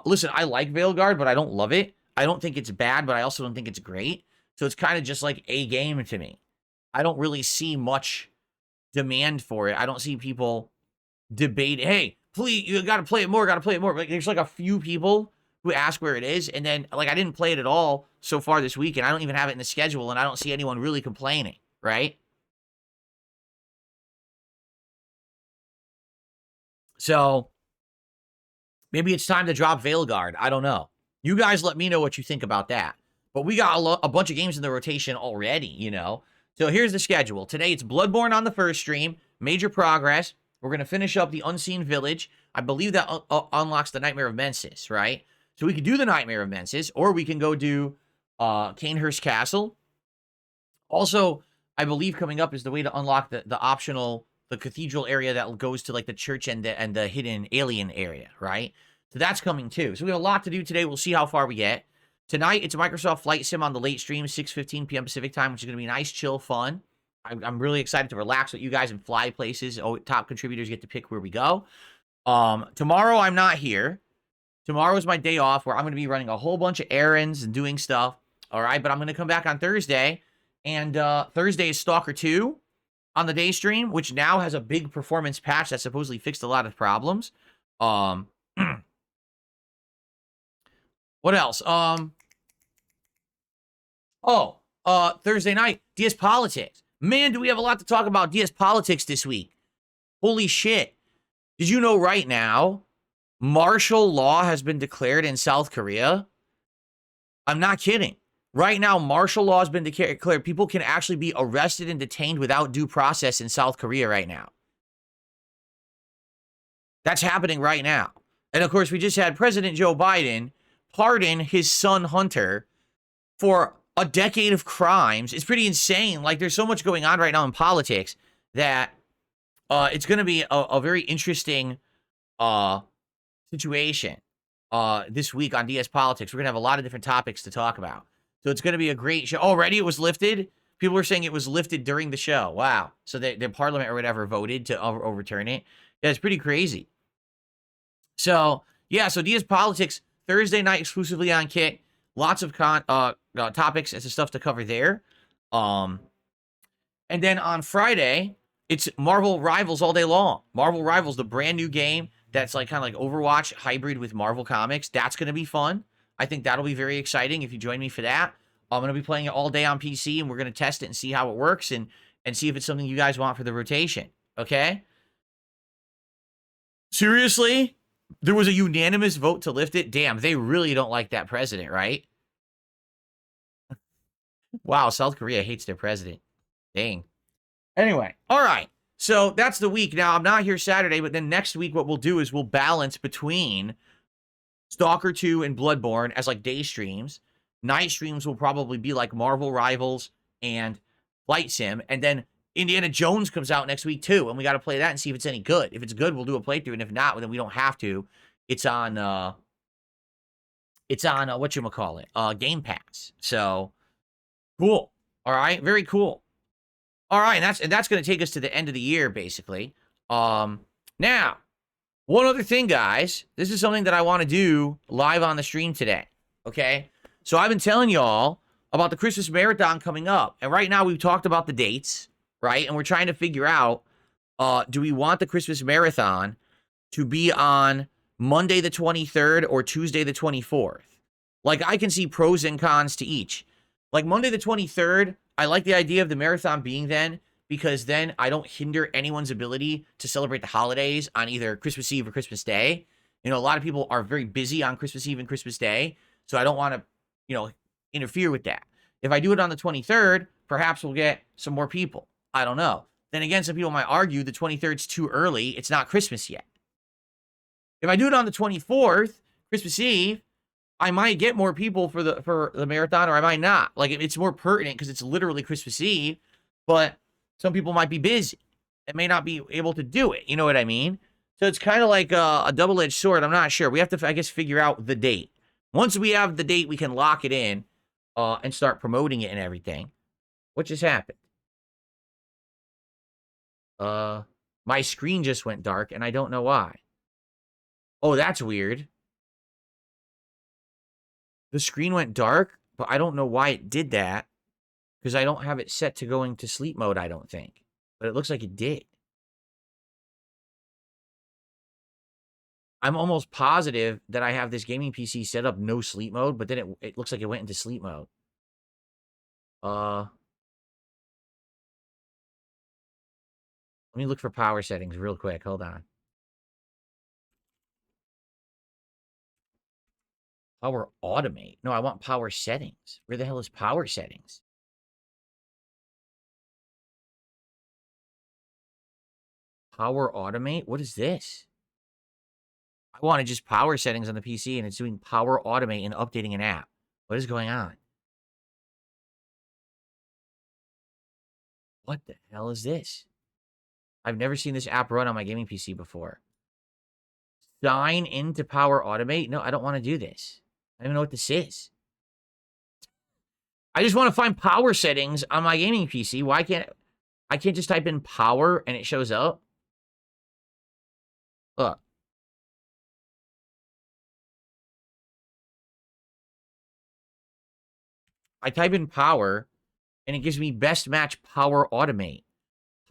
Listen, I like Veilguard, but I don't love it. I don't think it's bad, but I also don't think it's great. So it's kind of just like a game to me. I don't really see much demand for it. I don't see people debate, hey, please, you got to play it more, got to play it more. Like, there's like a few people who ask where it is, and then like I didn't play it at all so far this week, and I don't even have it in the schedule, and I don't see anyone really complaining, right? So maybe it's time to drop Veilguard. I don't know. You guys let me know what you think about that. But we got a bunch of games in the rotation already, you know? So here's the schedule. Today it's Bloodborne on the first stream. Major progress. We're going to finish up the Unseen Village. I believe that unlocks the Nightmare of Mensis, right? So we could do the Nightmare of Mensis, or we can go do Canehurst Castle. Also, I believe coming up is the way to unlock the optional, the cathedral area that goes to like the church and the hidden alien area, right? So that's coming too. So we have a lot to do today. We'll see how far we get. Tonight, it's Microsoft Flight Sim on the late stream, 6:15 p.m. Pacific time, which is going to be nice, chill, fun. I'm really excited to relax with you guys and fly places. Oh, top contributors get to pick where we go. Tomorrow, I'm not here. Tomorrow is my day off where I'm going to be running a whole bunch of errands and doing stuff. All right, but I'm going to come back on Thursday. And Thursday is Stalker 2 on the day stream, which now has a big performance patch that supposedly fixed a lot of problems. What else? Thursday night, DS Politics. Man, do we have a lot to talk about DS Politics this week. Holy shit. Did you know right now, martial law has been declared in South Korea? I'm not kidding. Right now, martial law has been declared. People can actually be arrested and detained without due process in South Korea right now. That's happening right now. And of course, we just had President Joe Biden pardon his son Hunter for a decade of crimes. It's pretty insane. Like, there's so much going on right now in politics that it's going to be a very interesting situation this week on DS Politics. We're going to have a lot of different topics to talk about. So it's going to be a great show. Already it was lifted. People were saying it was lifted during the show. Wow. So the parliament or whatever voted to overturn it. Yeah, it's pretty crazy. So, yeah, so DS Politics, Thursday night exclusively on Kick. Lots of topics and stuff to cover there. And then on Friday, it's Marvel Rivals all day long. Marvel Rivals, the brand new game that's like kind of like Overwatch hybrid with Marvel Comics. That's going to be fun. I think that'll be very exciting if you join me for that. I'm going to be playing it all day on PC, and we're going to test it and see how it works and see if it's something you guys want for the rotation. Okay? Seriously? There was a unanimous vote to lift it? Damn, they really don't like that president, right? Wow, South Korea hates their president. Dang. Anyway, all right. So that's the week. Now, I'm not here Saturday, but then next week what we'll do is we'll balance between Stalker 2 and Bloodborne as like day streams. Night streams will probably be like Marvel Rivals and Flight Sim. And then Indiana Jones comes out next week too. And we got to play that and see if it's any good. If it's good, we'll do a playthrough. And if not, then we don't have to. It's on whatchamacallit, Game Pass. So cool. All right. Very cool. All right. And that's going to take us to the end of the year, basically. Now, one other thing, guys. This is something that I want to do live on the stream today. Okay? So I've been telling y'all about the Christmas Marathon coming up. And right now we've talked about the dates, right? And we're trying to figure out, do we want the Christmas Marathon to be on Monday the 23rd or Tuesday the 24th? Like, I can see pros and cons to each. Like, Monday the 23rd, I like the idea of the marathon being then, because then I don't hinder anyone's ability to celebrate the holidays on either Christmas Eve or Christmas Day. You know, a lot of people are very busy on Christmas Eve and Christmas Day, so I don't want to, interfere with that. If I do it on the 23rd, perhaps we'll get some more people. I don't know. Then again, some people might argue the 23rd's too early. It's not Christmas yet. If I do it on the 24th, Christmas Eve, I might get more people for the marathon, or I might not. Like, it's more pertinent because it's literally Christmas Eve, but some people might be busy and may not be able to do it. You know what I mean? So it's kind of like a double-edged sword. I'm not sure. We have to, I guess, figure out the date. Once we have the date, we can lock it in and start promoting it and everything. What just happened? My screen just went dark, and I don't know why. Oh, that's weird. The screen went dark, but I don't know why it did that. Because I don't have it set to going to sleep mode, I don't think. But it looks like it did. I'm almost positive that I have this gaming PC set up no sleep mode, but then it looks like it went into sleep mode. Let me look for power settings real quick. Hold on. Power automate. No, I want power settings. Where the hell is power settings? Power automate? What is this? I wanted just power settings on the PC, and it's doing power automate and updating an app. What is going on? What the hell is this? I've never seen this app run on my gaming PC before. Sign into Power Automate? No, I don't want to do this. I don't even know what this is. I just want to find power settings on my gaming PC. Why can't I can't just type in power and it shows up? Look. I type in power and it gives me best match power automate.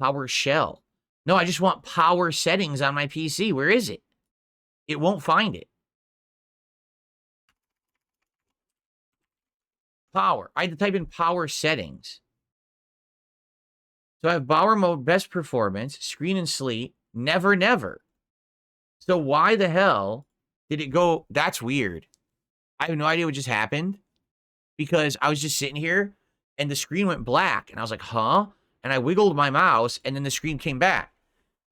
PowerShell. No, I just want power settings on my PC. Where is it? It won't find it. Power. I had to type in power settings. So I have power mode, best performance, screen and sleep, never, never. So why the hell did it go? That's weird. I have no idea what just happened because I was just sitting here and the screen went black and I was like, huh? And I wiggled my mouse and then the screen came back.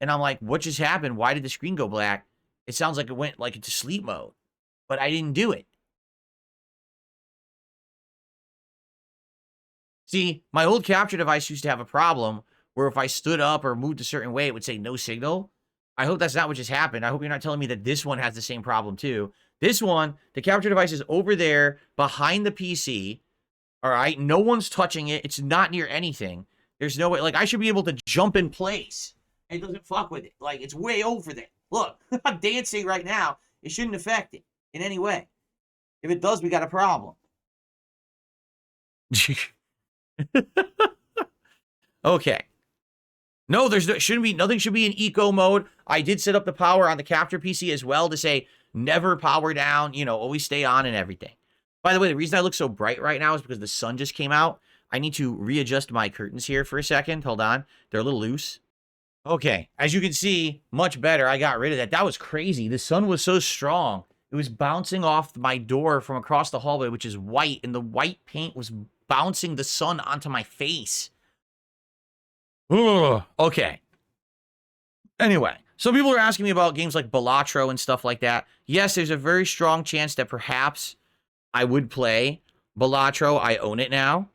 And I'm like, what just happened? Why did the screen go black? It sounds like it went like into sleep mode, but I didn't do it. See, my old capture device used to have a problem where if I stood up or moved a certain way, it would say no signal. I hope that's not what just happened. I hope you're not telling me that this one has the same problem too. This one, the capture device is over there behind the PC. All right, no one's touching it. It's not near anything. There's no way. Like, I should be able to jump in place. It doesn't fuck with it. Like, it's way over there. Look, I'm dancing right now. It shouldn't affect it in any way. If it does, we got a problem. Okay. No, nothing should be in eco mode. I did set up the power on the capture PC as well to say never power down, you know, always stay on and everything. By the way, the reason I look so bright right now is because the sun just came out. I need to readjust my curtains here for a second. Hold on. They're a little loose. Okay. As you can see, much better. I got rid of that. That was crazy. The sun was so strong. It was bouncing off my door from across the hallway, which is white, and the white paint was bouncing the sun onto my face. Ugh. Okay. Anyway, some people are asking me about games like Balatro and stuff like that. Yes, there's a very strong chance that perhaps I would play Balatro. I own it now.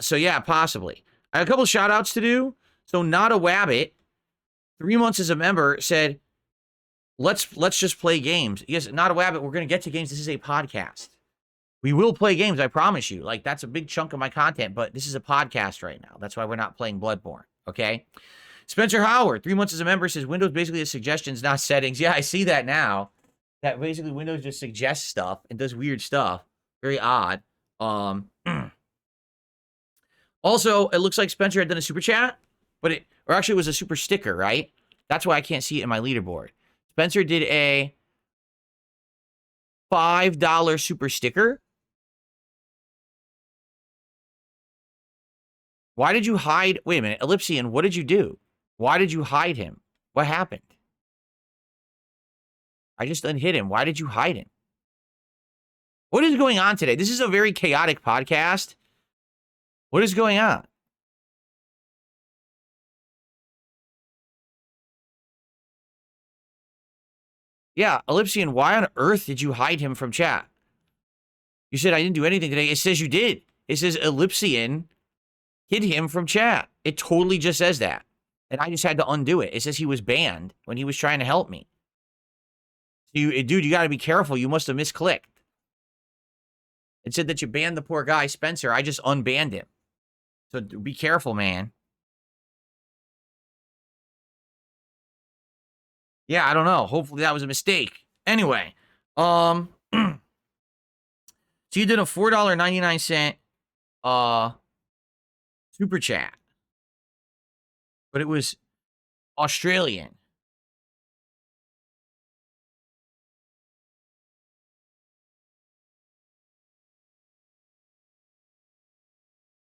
So yeah, possibly. I have a couple shout outs to do. So Not a Wabbit, 3 months as a member, said, let's just play games. Yes, Not a Wabbit, we're going to get to games. This is a podcast. We will play games, I promise you. Like, that's a big chunk of my content, but this is a podcast right now. That's why we're not playing Bloodborne, okay? Spencer Howard, 3 months as a member, says Windows basically has suggestions, not settings. Yeah, I see that now. That basically Windows just suggests stuff and does weird stuff. Very odd. Also, it looks like Spencer had done a super chat, or actually it was a super sticker, right? That's why I can't see it in my leaderboard. Spencer did a $5 super sticker. Why did you hide? Wait a minute, Ellipsian, what did you do? Why did you hide him? What happened? I just unhid him. Why did you hide him? What is going on today? This is a very chaotic podcast. What is going on? Yeah, Ellipsian, why on earth did you hide him from chat? You said I didn't do anything today. It says you did. It says Ellipsian hid him from chat. It totally just says that. And I just had to undo it. It says he was banned when he was trying to help me. Dude, you got to be careful. You must have misclicked. It said that you banned the poor guy, Spencer. I just unbanned him. So be careful, man. Yeah, I don't know. Hopefully that was a mistake. Anyway, see, So you did a $4.99 super chat. But it was Australian.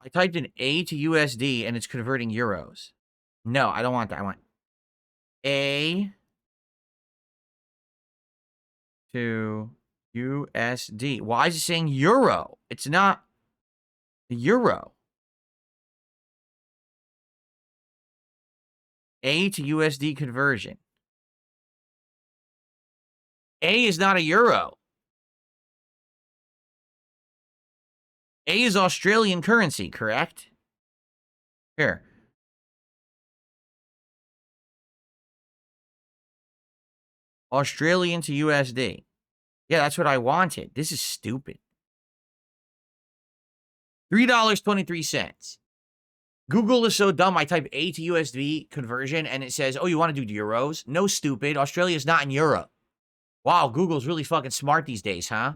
I typed in A to USD and it's converting euros. No, I don't want that. I want A to USD. Why is it saying euro? It's not euro. A to USD conversion. A is not a euro. A is Australian currency, correct? Here. Australian to USD. Yeah, that's what I wanted. This is stupid. $3.23. Google is so dumb. I type A to USD conversion and it says, oh, you want to do euros? No, stupid. Australia's not in Europe. Wow, Google's really fucking smart these days, huh?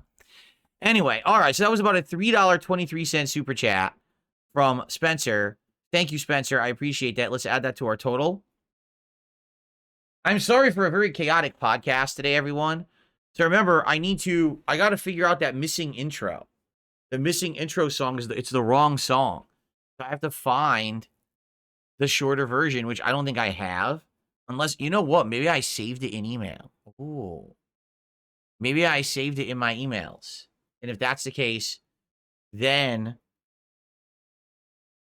Anyway, all right. So that was about a $3.23 super chat from Spencer. Thank you, Spencer. I appreciate that. Let's add that to our total. I'm sorry for a very chaotic podcast today, everyone. So remember, I got to figure out that missing intro. The missing intro song it's the wrong song. So I have to find the shorter version, which I don't think I have. Unless, you know what? Maybe I saved it in email. Ooh. Maybe I saved it in my emails. And if that's the case, then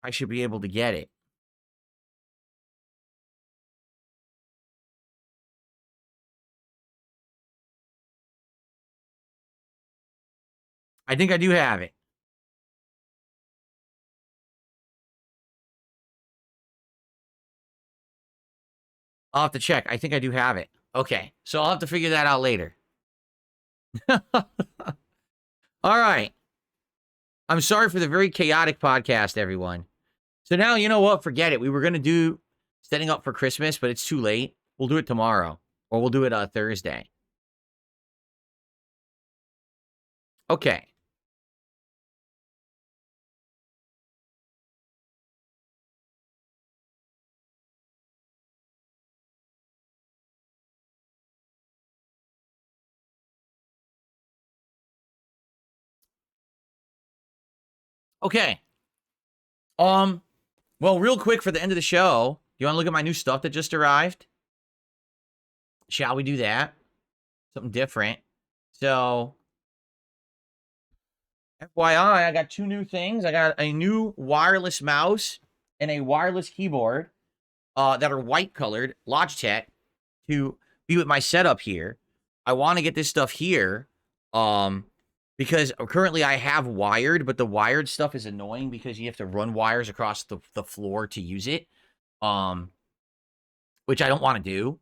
I should be able to get it. I think I do have it. I'll have to check. I think I do have it. Okay. So I'll have to figure that out later. All right. I'm sorry for the very chaotic podcast, everyone. So now, you know what? Forget it. We were going to do setting up for Christmas, but it's too late. We'll do it tomorrow. Or we'll do it Thursday. Okay. Okay. Well, real quick for the end of the show, you want to look at my new stuff that just arrived? Shall we do that? Something different. So, FYI, I got two new things. I got a new wireless mouse and a wireless keyboard that are white colored, Logitech, to be with my setup here. I want to get this stuff here because currently I have wired, but the wired stuff is annoying because you have to run wires across the floor to use it, which I don't want to do.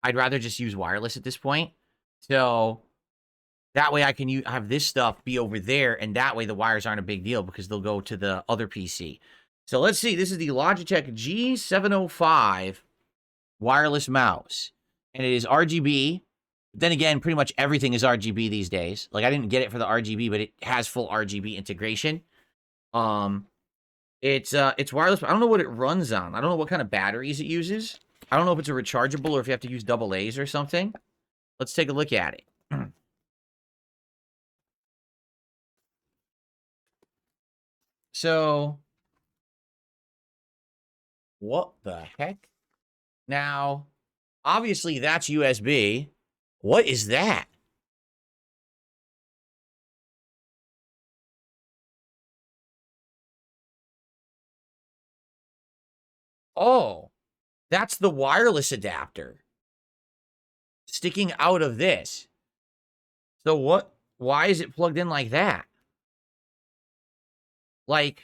I'd rather just use wireless at this point. So that way I can have this stuff be over there, and that way the wires aren't a big deal because they'll go to the other PC. So let's see. This is the Logitech G705 wireless mouse, and it is RGB. Then again, pretty much everything is RGB these days. Like, I didn't get it for the RGB, but it has full RGB integration. It's wireless. I don't know what it runs on. I don't know what kind of batteries it uses. I don't know if it's a rechargeable or if you have to use AA's or something. Let's take a look at it. So, what the heck? Now, obviously that's USB. What is that? Oh, that's the wireless adapter sticking out of this. So why is it plugged in like that? Like,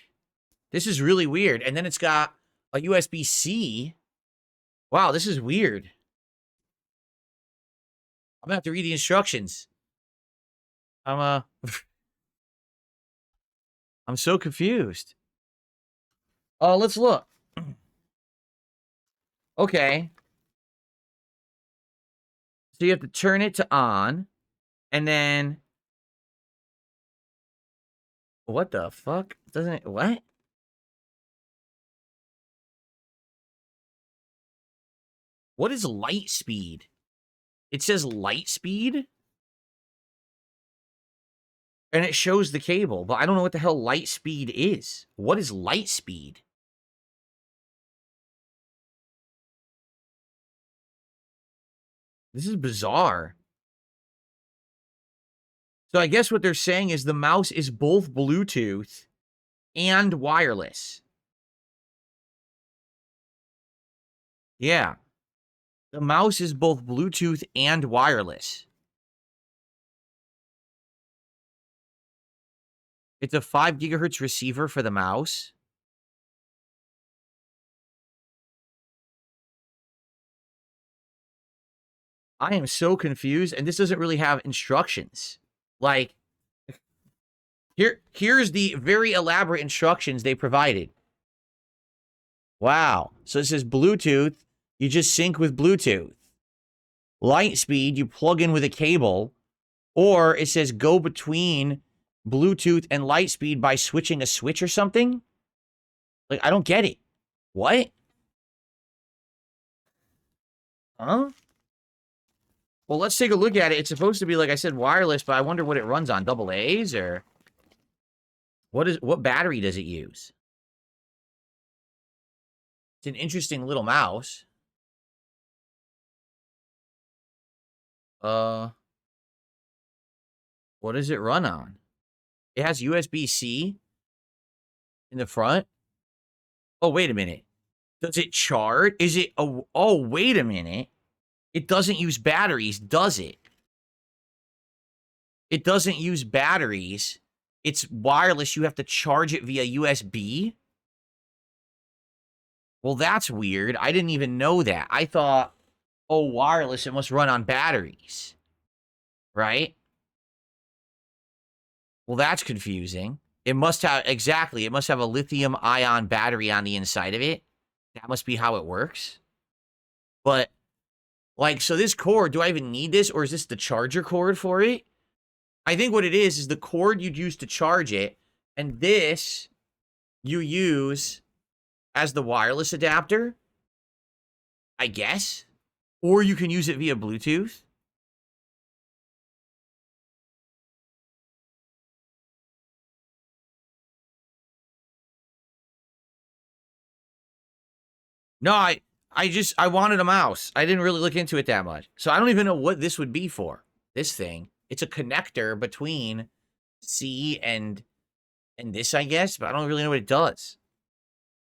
this is really weird. And then it's got a USB-C. Wow, this is weird. I'm gonna have to read the instructions. I'm so confused. Oh, let's look. Okay. So you have to turn it to on, and then What the fuck? Doesn't it... What? What is light speed? It says light speed? And it shows the cable, but I don't know what the hell light speed is. What is light speed? This is bizarre. So I guess what they're saying is the mouse is both Bluetooth and wireless. Yeah. The mouse is both Bluetooth and wireless. It's a 5 gigahertz receiver for the mouse. I am so confused, and this doesn't really have instructions. Like, here's the very elaborate instructions they provided. Wow. So it says Bluetooth, you just sync with Bluetooth. Light speed, you plug in with a cable. Or it says go between Bluetooth and light speed by switching a switch or something. Like, I don't get it. What? Huh? Well, let's take a look at it. It's supposed to be, like I said, wireless, but I wonder what it runs on. Double A's or what battery does it use? It's an interesting little mouse. What does it run on? It has USB-C in the front. Oh, wait a minute. Does it charge? Is it oh, wait a minute. It doesn't use batteries, does it? It doesn't use batteries. It's wireless. You have to charge it via USB. Well, that's weird. I didn't even know that. I thought, oh, wireless, it must run on batteries. Right? Well, that's confusing. It must have, exactly, it must have a lithium-ion battery on the inside of it. That must be how it works. But, like, so this cord, do I even need this? Or is this the charger cord for it? I think what it is the cord you'd use to charge it. And this you use as the wireless adapter, I guess. Or you can use it via Bluetooth. No, I wanted a mouse. I didn't really look into it that much. So I don't even know what this would be for. This thing. It's a connector between C and this, I guess, but I don't really know what it does.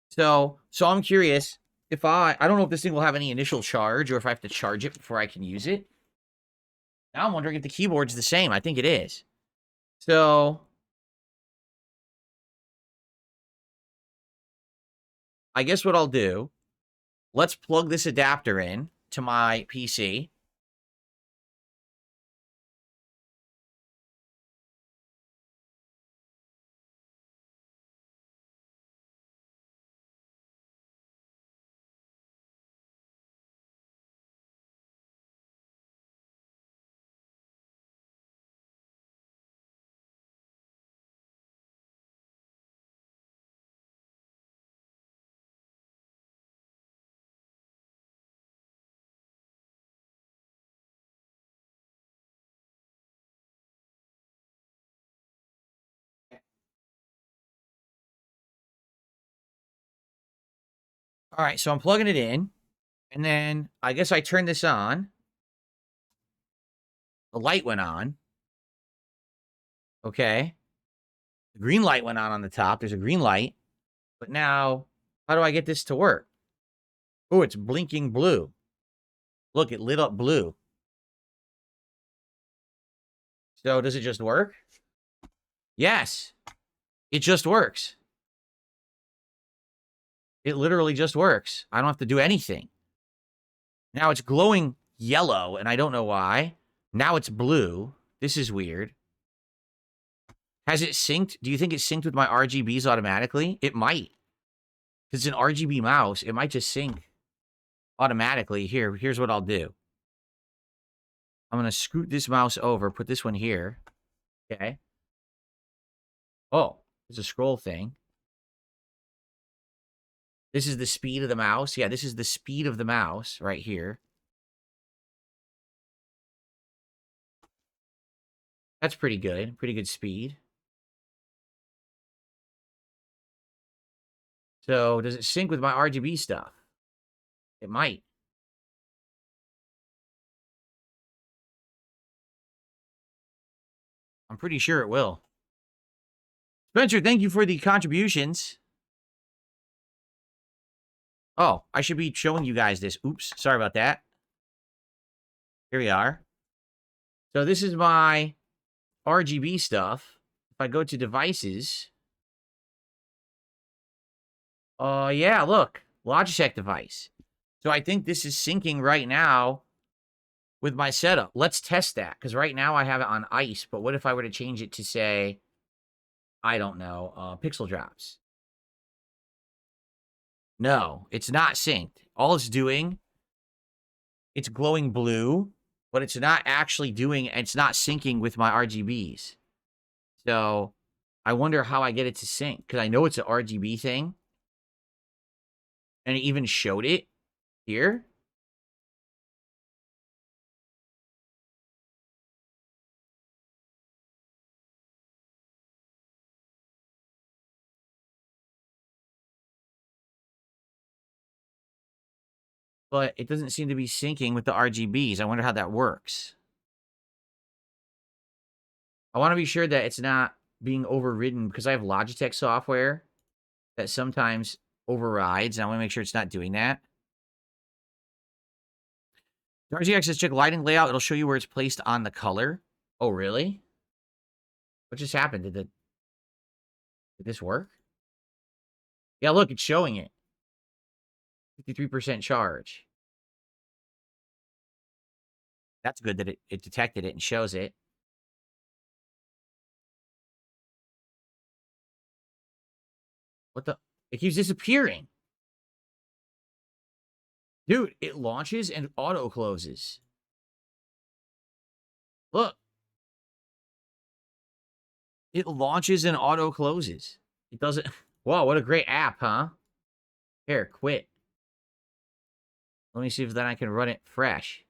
So I'm curious if I don't know if this thing will have any initial charge or if I have to charge it before I can use it. Now I'm wondering if the keyboard's the same. I think it is. So I guess what I'll do, let's plug this adapter in to my PC. All right, so I'm plugging it in, and then I guess I turn this on. The light went on. Okay. The green light went on the top. There's a green light. But now, how do I get this to work? Oh, it's blinking blue. Look, it lit up blue. So does it just work? Yes. It just works. It literally just works. I don't have to do anything. Now it's glowing yellow, and I don't know why. Now it's blue. This is weird. Has it synced? Do you think it's synced with my RGBs automatically? It might. Because it's an RGB mouse. It might just sync automatically. Here's what I'll do. I'm going to scoot this mouse over, put this one here. Okay. Oh, There's a scroll thing. This is the speed of the mouse. Yeah, this is the speed of the mouse right here. That's pretty good. Pretty good speed. So, does it sync with my RGB stuff? It might. I'm pretty sure it will. Spencer, thank you for the contributions. Oh, I should be showing you guys this. Oops, sorry about that. Here we are. So this is my RGB stuff. If I go to devices, yeah, look, Logitech device. So I think this is syncing right now with my setup. Let's test that, because right now I have it on ice, but what if I were to change it to, say, I don't know, pixel drops? No, it's not synced. All it's doing, it's glowing blue, but it's not actually doing, it's not syncing with my RGBs. So I wonder how I get it to sync, because I know it's an RGB thing. And it even showed it here. But it doesn't seem to be syncing with the RGBs. I wonder how that works. I want to be sure that it's not being overridden, because I have Logitech software that sometimes overrides, and I want to make sure it's not doing that. RGX says check lighting layout. It'll show you where it's placed on the color. Oh, really? What just happened? Did this work? Yeah, look, it's showing it. 53% charge. That's good that it detected it and shows it. What the? It keeps disappearing. Dude, it launches and auto closes. Look. It launches and auto closes. It doesn't. Whoa, what a great app, huh? Here, quit. Let me see if then I can run it fresh.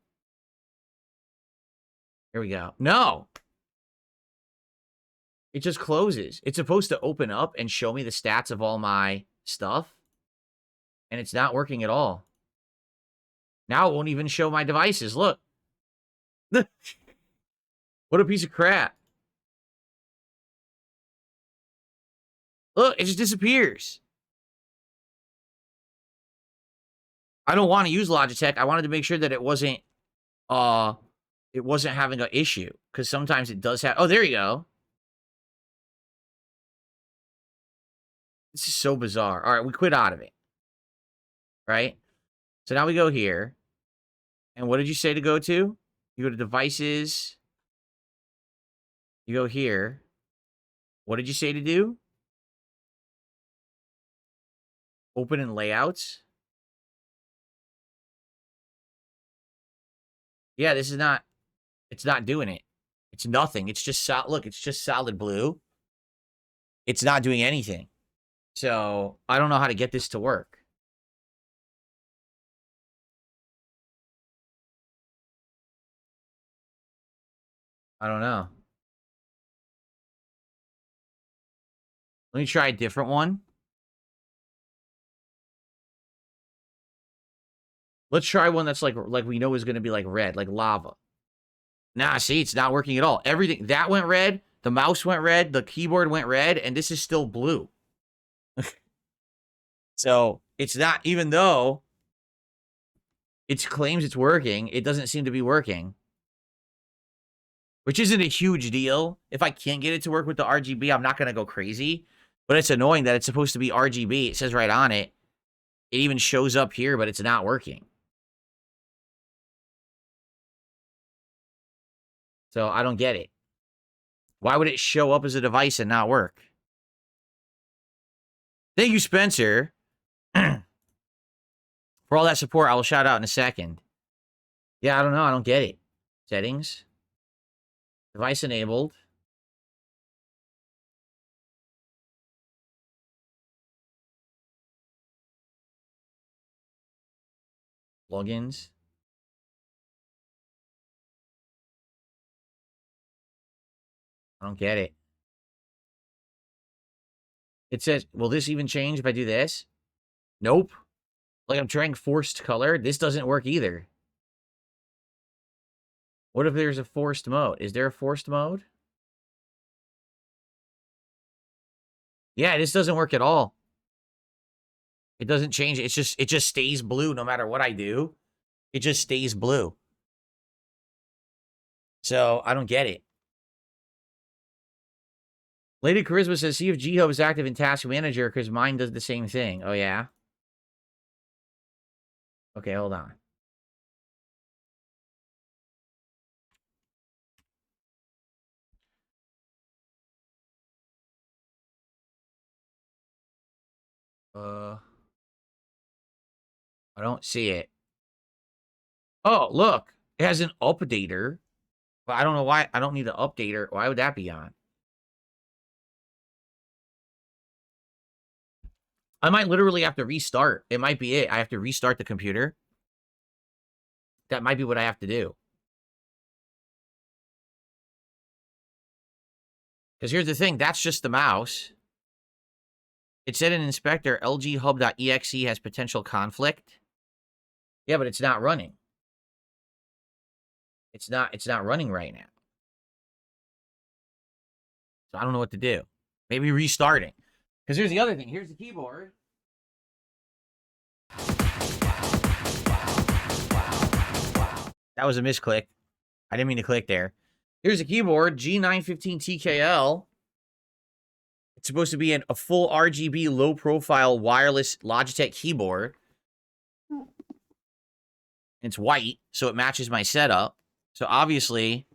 Here we go. No! It just closes. It's supposed to open up and show me the stats of all my stuff. And it's not working at all. Now it won't even show my devices. Look. What a piece of crap. Look, it just disappears. I don't want to use Logitech. I wanted to make sure that it wasn't having an issue. Because sometimes it does have... Oh, there you go. This is so bizarre. All right, we quit out of it. Right? So now we go here. And what did you say to go to? You go to devices. You go here. What did you say to do? Open in layouts. Yeah, this is not... It's not doing it. It's nothing. It's just... Look, it's just solid blue. It's not doing anything. So, I don't know how to get this to work. I don't know. Let me try a different one. Let's try one that's like we know is going to be like red, like lava. Nah, see, it's not working at all. Everything, that went red, the mouse went red, the keyboard went red, and this is still blue. So, it's not, even though it claims it's working, it doesn't seem to be working. Which isn't a huge deal. If I can't get it to work with the RGB, I'm not going to go crazy. But it's annoying that it's supposed to be RGB. It says right on it. It even shows up here, but it's not working. So I don't get it. Why would it show up as a device and not work? Thank you, Spencer. For all that support, I will shout out in a second. Yeah, I don't know. I don't get it. Settings. Device enabled. plugins. I don't get it. It says, will this even change if I do this? Nope. Like I'm trying forced color. This doesn't work either. What if there's a forced mode? Is there a forced mode? Yeah, this doesn't work at all. It doesn't change. It just stays blue no matter what I do. It just stays blue. So I don't get it. Lady Charisma says, see if G-Hub is active in Task Manager because mine does the same thing. Oh, yeah? Okay, hold on. I don't see it. Oh, look. It has an updater. But I don't know why. I don't need an updater. Why would that be on? I might literally have to restart. It might be it. I have to restart the computer. That might be what I have to do. Because here's the thing. That's just the mouse. It said in Inspector, lghub.exe has potential conflict. Yeah, but it's not running. It's not running right now. So I don't know what to do. Maybe restarting. Because here's the other thing. Here's the keyboard. That was a misclick. I didn't mean to click there. Here's the keyboard, G915TKL. It's supposed to be a full RGB, low-profile, wireless Logitech keyboard. It's white, so it matches my setup. So obviously,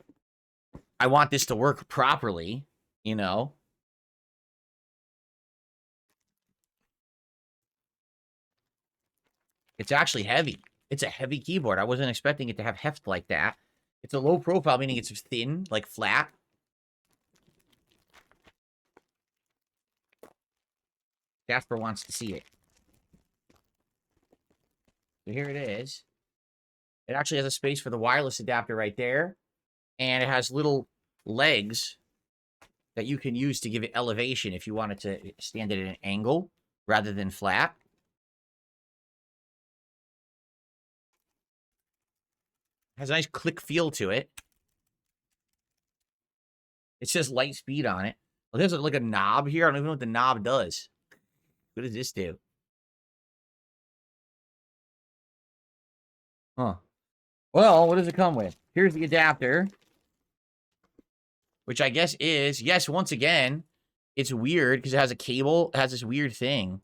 I want this to work properly, you know? It's actually heavy. It's a heavy keyboard. I wasn't expecting it to have heft like that. It's a low profile, meaning it's thin, like flat. Jasper wants to see it. So here it is. It actually has a space for the wireless adapter right there. And it has little legs that you can use to give it elevation if you wanted to stand it at an angle rather than flat. Has a nice click feel to it. It says light speed on it. Well, there's like a knob here. I don't even know what the knob does. What does this do? Huh. Well, what does it come with? Here's the adapter. Which I guess is, yes, once again, it's weird because it has a cable. It has this weird thing.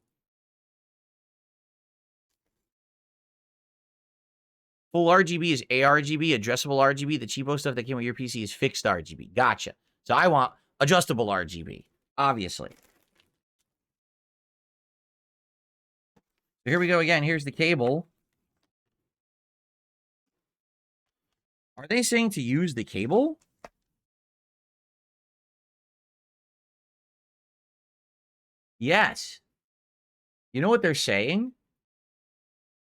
Full RGB is ARGB, addressable RGB. The cheapo stuff that came with your PC is fixed RGB. Gotcha. So I want adjustable RGB, obviously. So here we go again. Here's the cable. Are they saying to use the cable? Yes. You know what they're saying?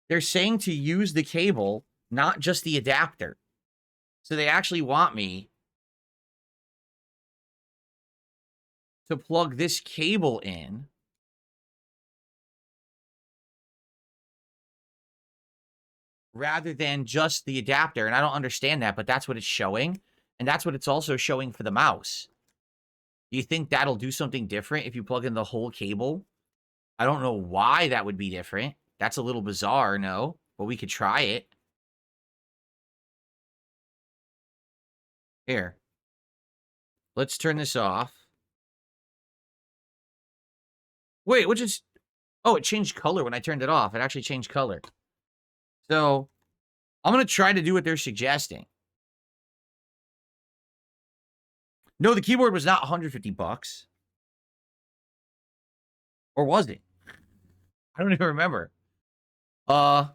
They're saying to use the cable, not just the adapter. So they actually want me to plug this cable in. Rather than just the adapter. And I don't understand that, but that's what it's showing. And that's what it's also showing for the mouse. Do you think that'll do something different if you plug in the whole cable? I don't know why that would be different. That's a little bizarre, no? But we could try it. Here. Let's turn this off. Wait, which is... Oh, it changed color when I turned it off. It actually changed color. So, I'm going to try to do what they're suggesting. No, the keyboard was not 150 bucks. Or was it? I don't even remember. Let's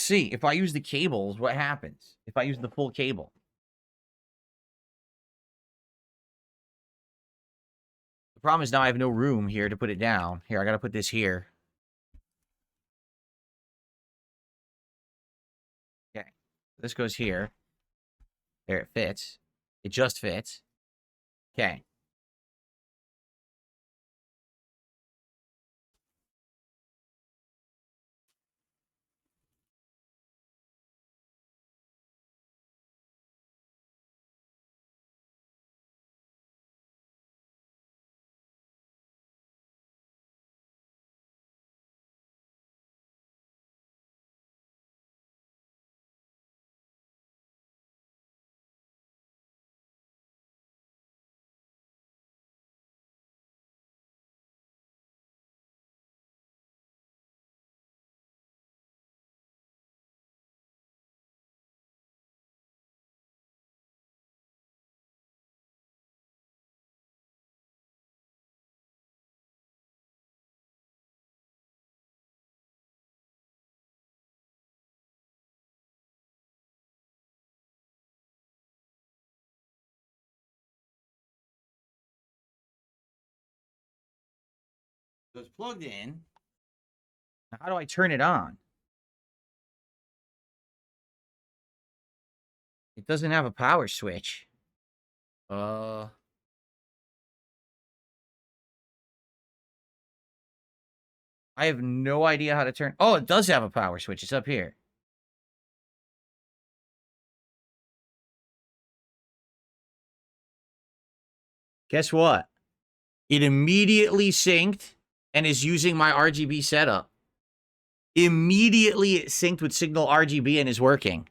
see. If I use the cables, what happens? If I use the full cable. The problem is now I have no room here to put it down. Here, I gotta put this here. This goes here. There, it fits. It just fits. Okay. So it's plugged in. Now, how do I turn it on? It doesn't have a power switch. I have no idea how to turn. Oh, it does have a power switch. It's up here. Guess what? It immediately synced and is using my RGB setup. Immediately it synced with Signal RGB and is working.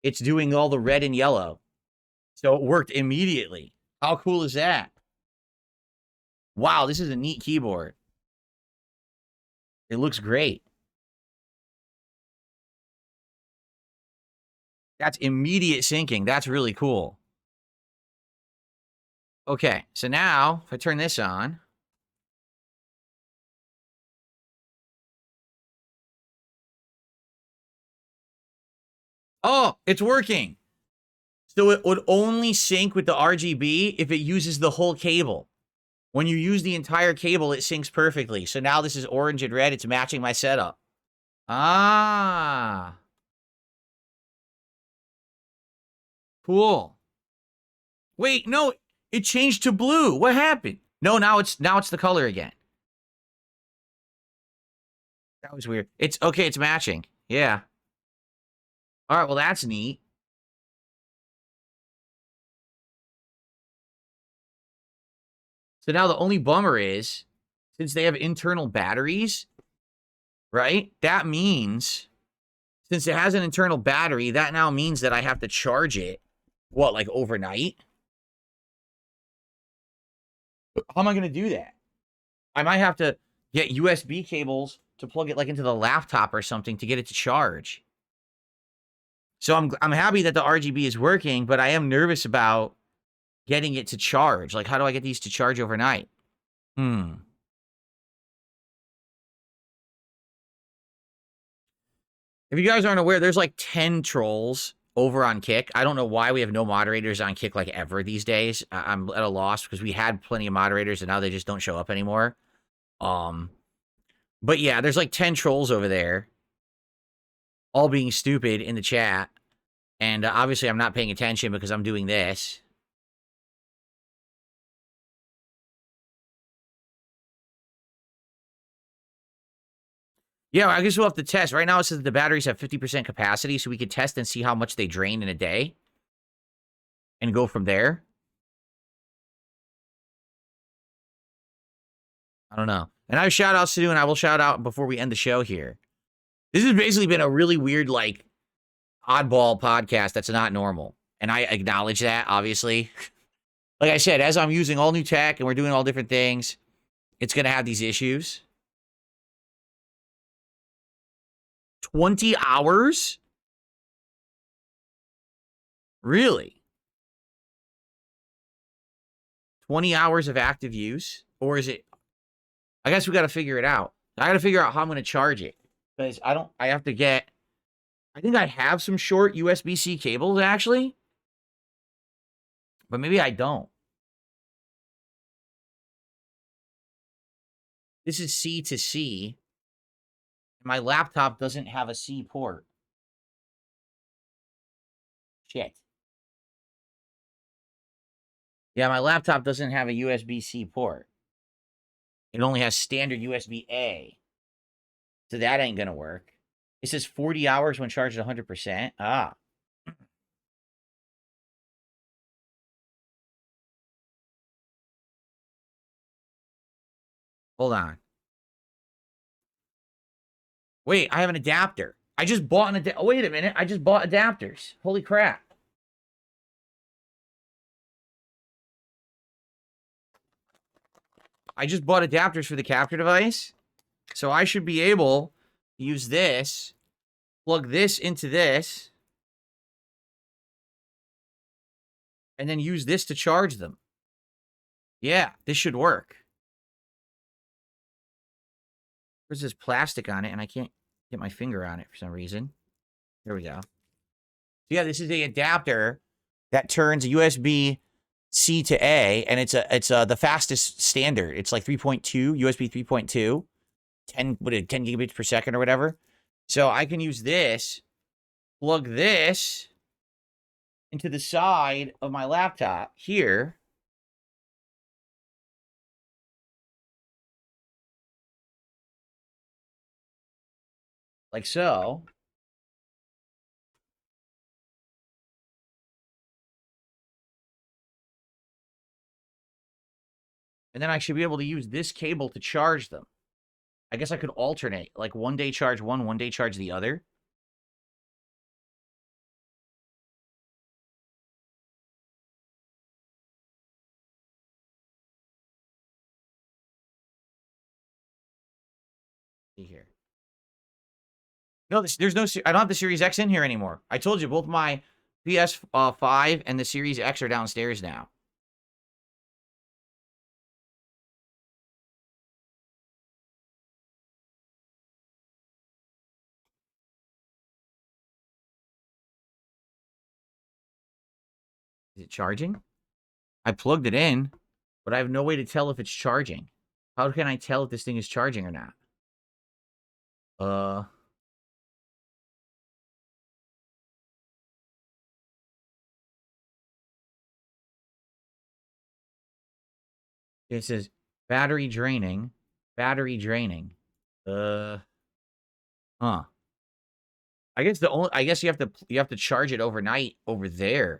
It's doing all the red and yellow. So it worked immediately. How cool is that? Wow, this is a neat keyboard. It looks great. That's immediate syncing. That's really cool. Okay, so now if I turn this on. Oh, it's working. So it would only sync with the RGB if it uses the whole cable. When you use the entire cable, it syncs perfectly. So now this is orange and red. It's matching my setup. Ah. Cool. Wait, no, it changed to blue. What happened? No, now it's the color again. That was weird. It's okay, it's matching. Yeah. All right, well that's neat. So now the only bummer is, since they have internal batteries, right? That means, since it has an internal battery, that now means that I have to charge it, what, like overnight? How am I going to do that? I might have to get USB cables to plug it like into the laptop or something to get it to charge. So I'm happy that the RGB is working, but I am nervous about getting it to charge. Like, how do I get these to charge overnight? If you guys aren't aware, there's like 10 trolls over on Kick. I don't know why we have no moderators on Kick like ever these days. I'm at a loss because we had plenty of moderators and now they just don't show up anymore. But yeah, there's like 10 trolls over there, all being stupid in the chat. And obviously I'm not paying attention because I'm doing this. Yeah, I guess we'll have to test. Right now it says the batteries have 50% capacity, so we could test and see how much they drain in a day. And go from there. I don't know. And I have shout outs to do, and I will shout out before we end the show here. This has basically been a really weird, like, oddball podcast that's not normal. And I acknowledge that, obviously. Like I said, as I'm using all new tech and we're doing all different things, it's going to have these issues. 20 hours? Really? 20 hours of active use? Or is it... I guess we got to figure it out. I got to figure out how I'm going to charge it. Because I have to get... I think I have some short USB-C cables, actually. But maybe I don't. This is C to C. My laptop doesn't have a C port. Shit. Yeah, my laptop doesn't have a USB-C port. It only has standard USB-A. So that ain't gonna work. It says 40 hours when charged at 100%. Ah. Hold on. Wait, I have an adapter. I just bought an adapter. Wait a minute. I just bought adapters. Holy crap. I just bought adapters for the capture device. So I should be able to use this, plug this into this, and then use this to charge them. Yeah, this should work. There's this plastic on it, and I can't get my finger on it for some reason. Here we go. So yeah, this is the adapter that turns a USB-C to A, and it's the fastest standard. It's like 3.2, USB 3.2, 10 gigabits per second or whatever. So I can use this, plug this into the side of my laptop here. Like so. And then I should be able to use this cable to charge them. I guess I could alternate. Like one day charge one day charge the other. See here. No, there's no. I don't have the Series X in here anymore. I told you both my PS5 and the Series X are downstairs now. Is it charging? I plugged it in, but I have no way to tell if it's charging. How can I tell if this thing is charging or not? It says battery draining. Battery draining. Huh. I guess you have to charge it overnight over there.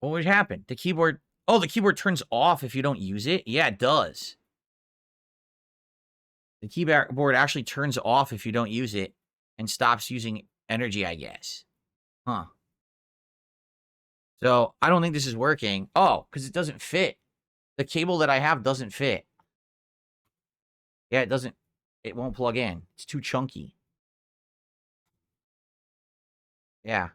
What would happen? The keyboard the keyboard turns off if you don't use it? Yeah, it does. The keyboard actually turns off if you don't use it and stops using energy, I guess. Huh. So, I don't think this is working. Oh, because it doesn't fit. The cable that I have doesn't fit. Yeah, it doesn't. It won't plug in. It's too chunky. Yeah.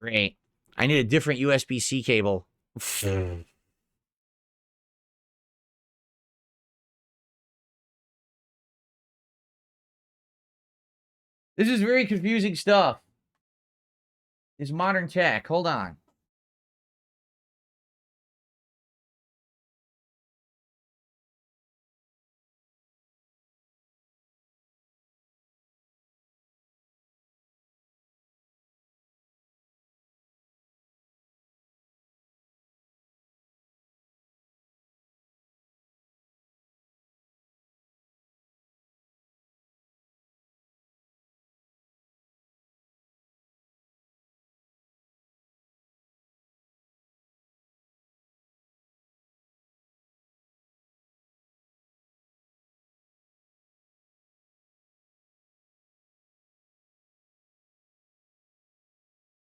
Great. I need a different USB-C cable. This is very confusing stuff. This modern tech. Hold on.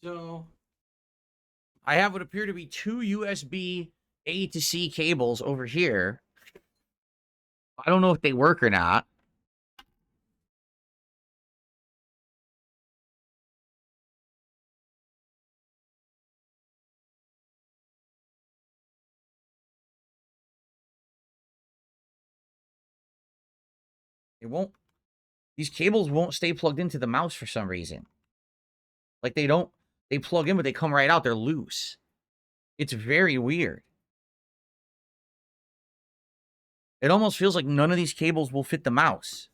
So, I have what appear to be two USB A to C cables over here. I don't know if they work or not. It won't. These cables won't stay plugged into the mouse for some reason. Like they don't. They plug in, but they come right out. They're loose. It's very weird. It almost feels like none of these cables will fit the mouse.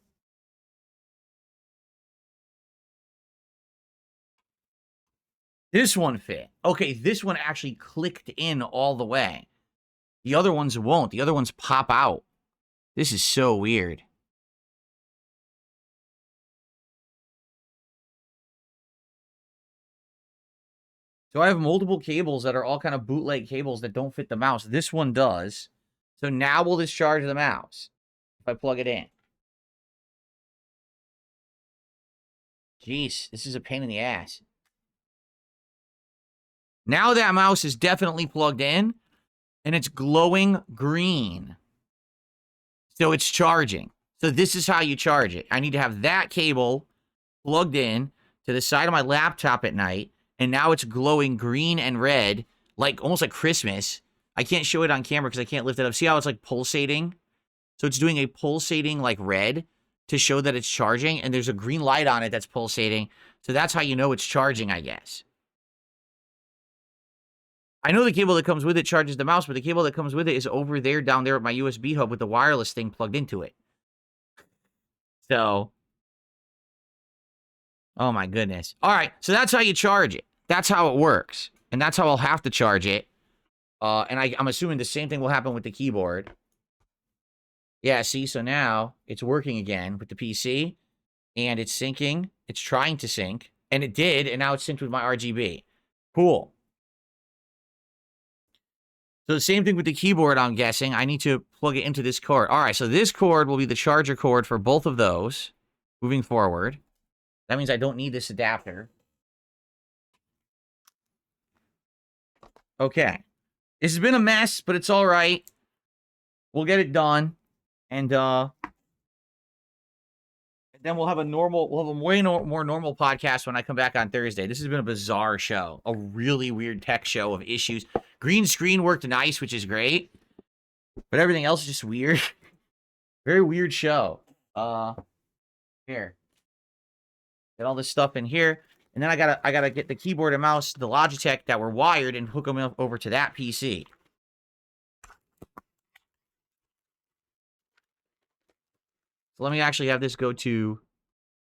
This one fit. Okay, this one actually clicked in all the way. The other ones won't. The other ones pop out. This is so weird. So I have multiple cables that are all kind of bootleg cables that don't fit the mouse. This one does. So now we'll discharge the mouse if I plug it in. Jeez, this is a pain in the ass. Now that mouse is definitely plugged in, and it's glowing green. So it's charging. So this is how you charge it. I need to have that cable plugged in to the side of my laptop at night, and now it's glowing green and red, like almost like Christmas. I can't show it on camera because I can't lift it up. See how it's like pulsating? So it's doing a pulsating like red to show that it's charging, and there's a green light on it that's pulsating. So that's how you know it's charging, I guess. I know the cable that comes with it charges the mouse, but the cable that comes with it is over there, down there at my USB hub with the wireless thing plugged into it. So, oh my goodness. All right, so that's how you charge it. That's how it works. And that's how I'll have to charge it. And I'm assuming the same thing will happen with the keyboard. Yeah, see, so now it's working again with the PC. And it's syncing. It's trying to sync. And it did, and now it's synced with my RGB. Cool. So the same thing with the keyboard, I'm guessing. I need to plug it into this cord. All right, so this cord will be the charger cord for both of those moving forward. That means I don't need this adapter. Okay. This has been a mess, but it's all right. We'll get it done. And then we'll have a way more normal podcast when I come back on Thursday. This has been a bizarre show. A really weird tech show of issues. Green screen worked nice, which is great. But everything else is just weird. Very weird show. Here. Get all this stuff in here. And then I gotta get the keyboard and mouse, the Logitech that were wired, and hook them up over to that PC. So let me actually have this go to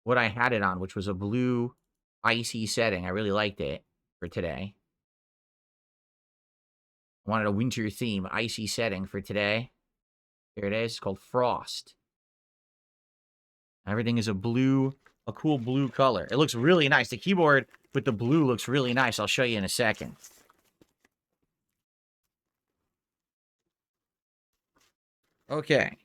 what I had it on, which was a blue icy setting. I really liked it for today. I wanted a winter theme, icy setting for today. Here it is. It's called Frost. Everything is a cool blue color. It looks really nice. The keyboard with the blue looks really nice. I'll show you in a second. Okay.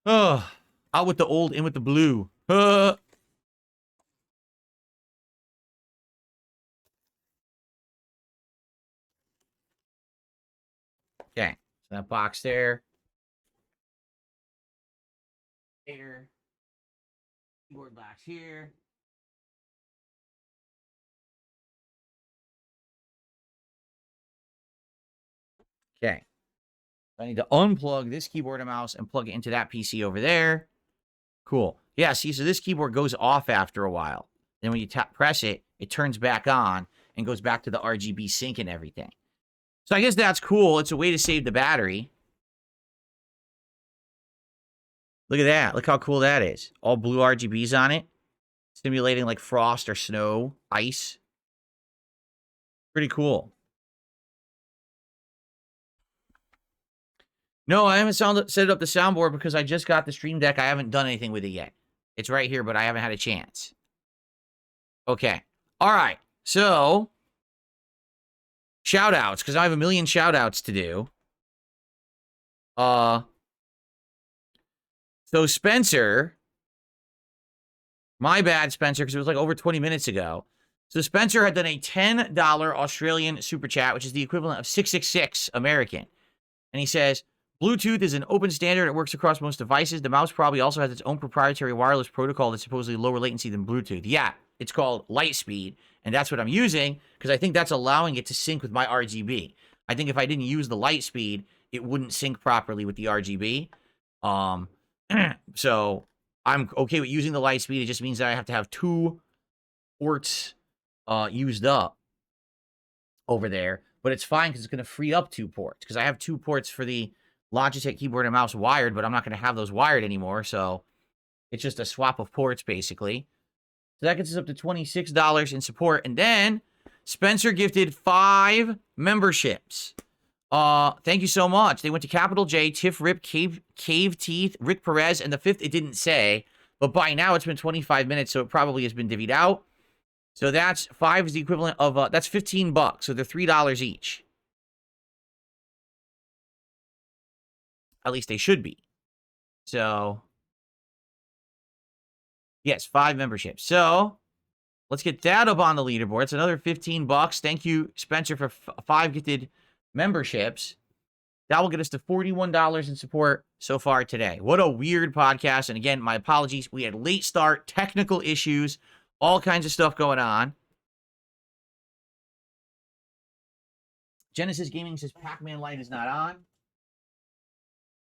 Oh, out with the old, in with the blue. Okay, so that box there. There. Keyboard box here. Okay. I need to unplug this keyboard and mouse and plug it into that PC over there. Cool. Yeah, see, so this keyboard goes off after a while. Then when you press it, it turns back on and goes back to the RGB sync and everything. So I guess that's cool. It's a way to save the battery. Look at that. Look how cool that is. All blue RGBs on it. Simulating like frost or snow, ice. Pretty cool. No, I haven't set up the soundboard because I just got the Stream Deck. I haven't done anything with it yet. It's right here, but I haven't had a chance. Okay. All right. So, shout-outs, because I have a million shout-outs to do. So Spencer, my bad, Spencer, because it was like over 20 minutes ago. So Spencer had done a $10 Australian super chat, which is the equivalent of 666 American. And he says, Bluetooth is an open standard. It works across most devices. The mouse probably also has its own proprietary wireless protocol that's supposedly lower latency than Bluetooth. Yeah, it's called Lightspeed, and that's what I'm using because I think that's allowing it to sync with my RGB. I think if I didn't use the Lightspeed, it wouldn't sync properly with the RGB. So I'm okay with using the Lightspeed. It just means that I have to have 2 ports used up over there, but it's fine because it's going to free up 2 ports because I have 2 ports for the Logitech keyboard and mouse wired, but I'm not going to have those wired anymore, so it's just a swap of ports, basically. So that gets us up to $26 in support. And then Spencer gifted 5 memberships. Thank you so much. They went to Capital J, Tiff Rip, Cave Teeth, Rick Perez, and the 5th it didn't say. But by now it's been 25 minutes, so it probably has been divvied out. So that's 5 is the equivalent of, that's $15. So they're $3 each. At least they should be. So, yes, 5 memberships. So, let's get that up on the leaderboard. It's another $15. Thank you, Spencer, for 5 gifted memberships. That will get us to $41 in support so far today. What a weird podcast. And again, my apologies. We had late start, technical issues, all kinds of stuff going on. Genesis Gaming says Pac-Man light is not on.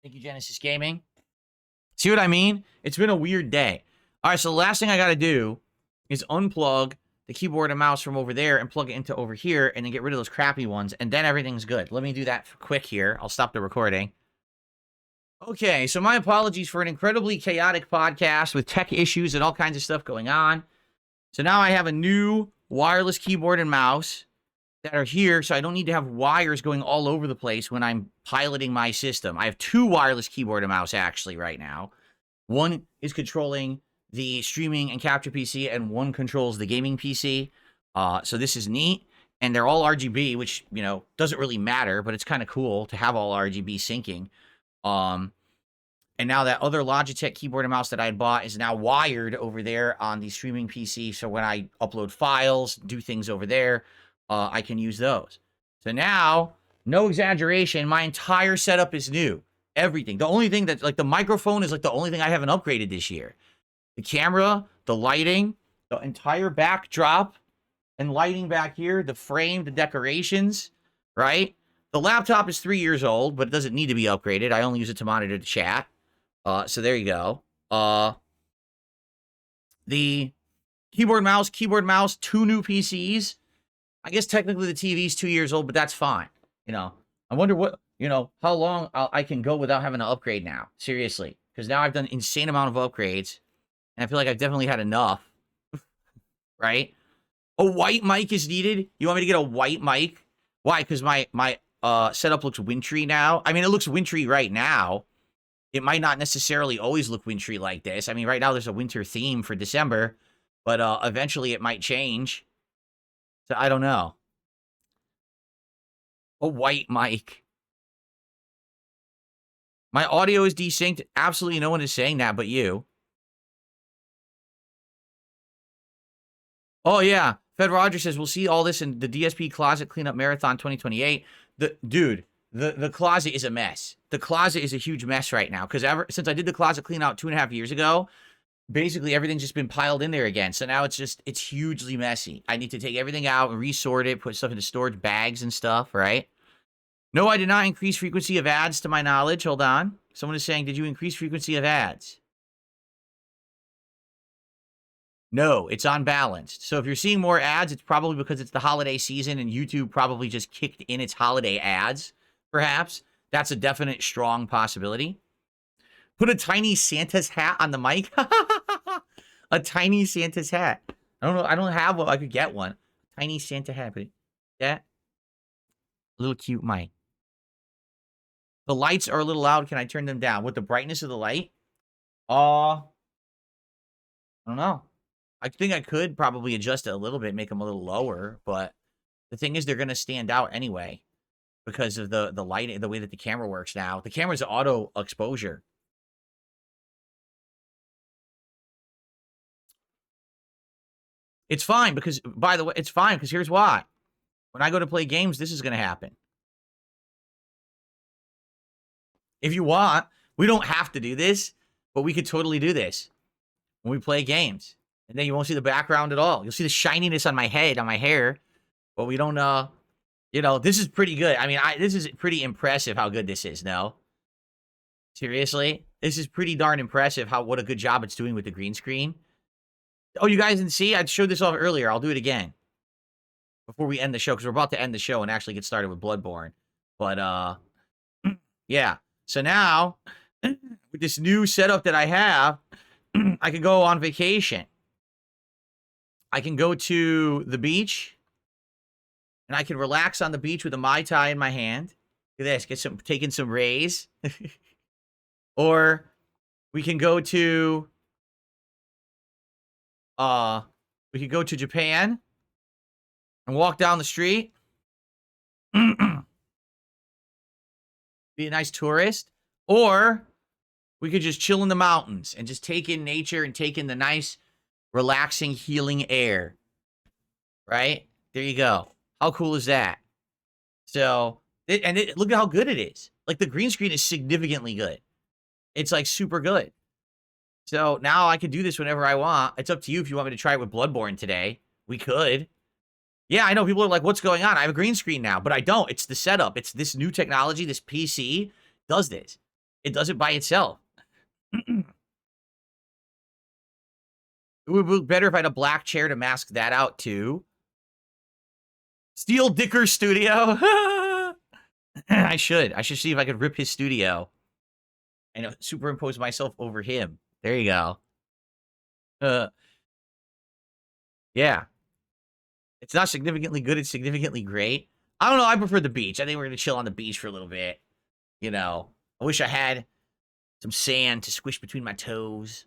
Thank you, Genesis Gaming. See what I mean? It's been a weird day. All right, so the last thing I got to do is unplug the keyboard and mouse from over there and plug it into over here and then get rid of those crappy ones, and then everything's good. Let me do that quick here. I'll stop the recording. Okay, so my apologies for an incredibly chaotic podcast with tech issues and all kinds of stuff going on. So now I have a new wireless keyboard and mouse that are here, so I don't need to have wires going all over the place when I'm piloting my system. I have 2 wireless keyboard and mouse actually right now. One is controlling the streaming and capture PC, and one controls the gaming PC. So this is neat, and they're all RGB, which, you know, doesn't really matter, but it's kind of cool to have all RGB syncing. And now that other Logitech keyboard and mouse that I had bought is now wired over there on the streaming PC, so when I upload files, do things over there, I can use those. So now, no exaggeration, my entire setup is new. Everything. The only thing that, like, the microphone is, like, the only thing I haven't upgraded this year. The camera, the lighting, the entire backdrop and lighting back here, the frame, the decorations, right? The laptop is 3 years old, but it doesn't need to be upgraded. I only use it to monitor the chat. So there you go. The keyboard, mouse, 2 new PCs. I guess technically the TV's 2 years old, but that's fine. You know, I wonder what, you know, how long I can go without having to upgrade now. Seriously. Because now I've done an insane amount of upgrades. And I feel like I've definitely had enough. Right? A white mic is needed. You want me to get a white mic? Why? Because my setup looks wintry now. I mean, it looks wintry right now. It might not necessarily always look wintry like this. I mean, right now there's a winter theme for December. But eventually it might change. So I don't know. A white mic. My audio is desynced. Absolutely no one is saying that but you. Oh, yeah. Fed Rogers says, we'll see all this in the DSP Closet Cleanup Marathon 2028. The closet is a mess. The closet is a huge mess right now. Because since I did the closet clean out 2.5 years ago, basically everything's just been piled in there again. So now it's hugely messy. I need to take everything out and resort it, put stuff into storage bags and stuff, right? No, I did not increase frequency of ads to my knowledge. Hold on. Someone is saying, did you increase frequency of ads? No, it's unbalanced. So if you're seeing more ads, it's probably because it's the holiday season and YouTube probably just kicked in its holiday ads, perhaps. That's a definite strong possibility. Put a tiny Santa's hat on the mic. A tiny Santa's hat. I don't know. I don't have one. I could get one. Tiny Santa hat. But that little cute mic. The lights are a little loud. Can I turn them down? With the brightness of the light? I don't know. I think I could probably adjust it a little bit, make them a little lower, but the thing is they're going to stand out anyway because of the lighting, the way that the camera works now. The camera's auto exposure. It's fine because, by the way, it's fine because here's why. When I go to play games, this is going to happen. If you want, we don't have to do this, but we could totally do this when we play games. And then you won't see the background at all. You'll see the shininess on my head, on my hair. But we don't, you know, this is pretty good. I mean, this is pretty impressive how good this is, no? Seriously? This is pretty darn impressive what a good job it's doing with the green screen. Oh, you guys didn't see? I showed this off earlier. I'll do it again. Before we end the show, because we're about to end the show and actually get started with Bloodborne. But, yeah. So now, with this new setup that I have, I can go on vacation. I can go to the beach, and I can relax on the beach with a Mai Tai in my hand. Look at this, taking some rays. Or we can go to Japan and walk down the street. Be a nice tourist. Or we could just chill in the mountains and just take in nature and take in the nice, relaxing, healing air. Right? There you go. How cool is that? So, look at how good it is. Like, the green screen is significantly good. It's, like, super good. So, now I can do this whenever I want. It's up to you if you want me to try it with Bloodborne today. We could. Yeah, I know people are like, what's going on? I have a green screen now, but I don't. It's the setup. It's this new technology, this PC does this. It does it by itself. It would look better if I had a black chair to mask that out, too. Steel Dicker Studio. I should see if I could rip his studio and superimpose myself over him. There you go. Yeah. It's not significantly good. It's significantly great. I don't know. I prefer the beach. I think we're going to chill on the beach for a little bit. You know, I wish I had some sand to squish between my toes.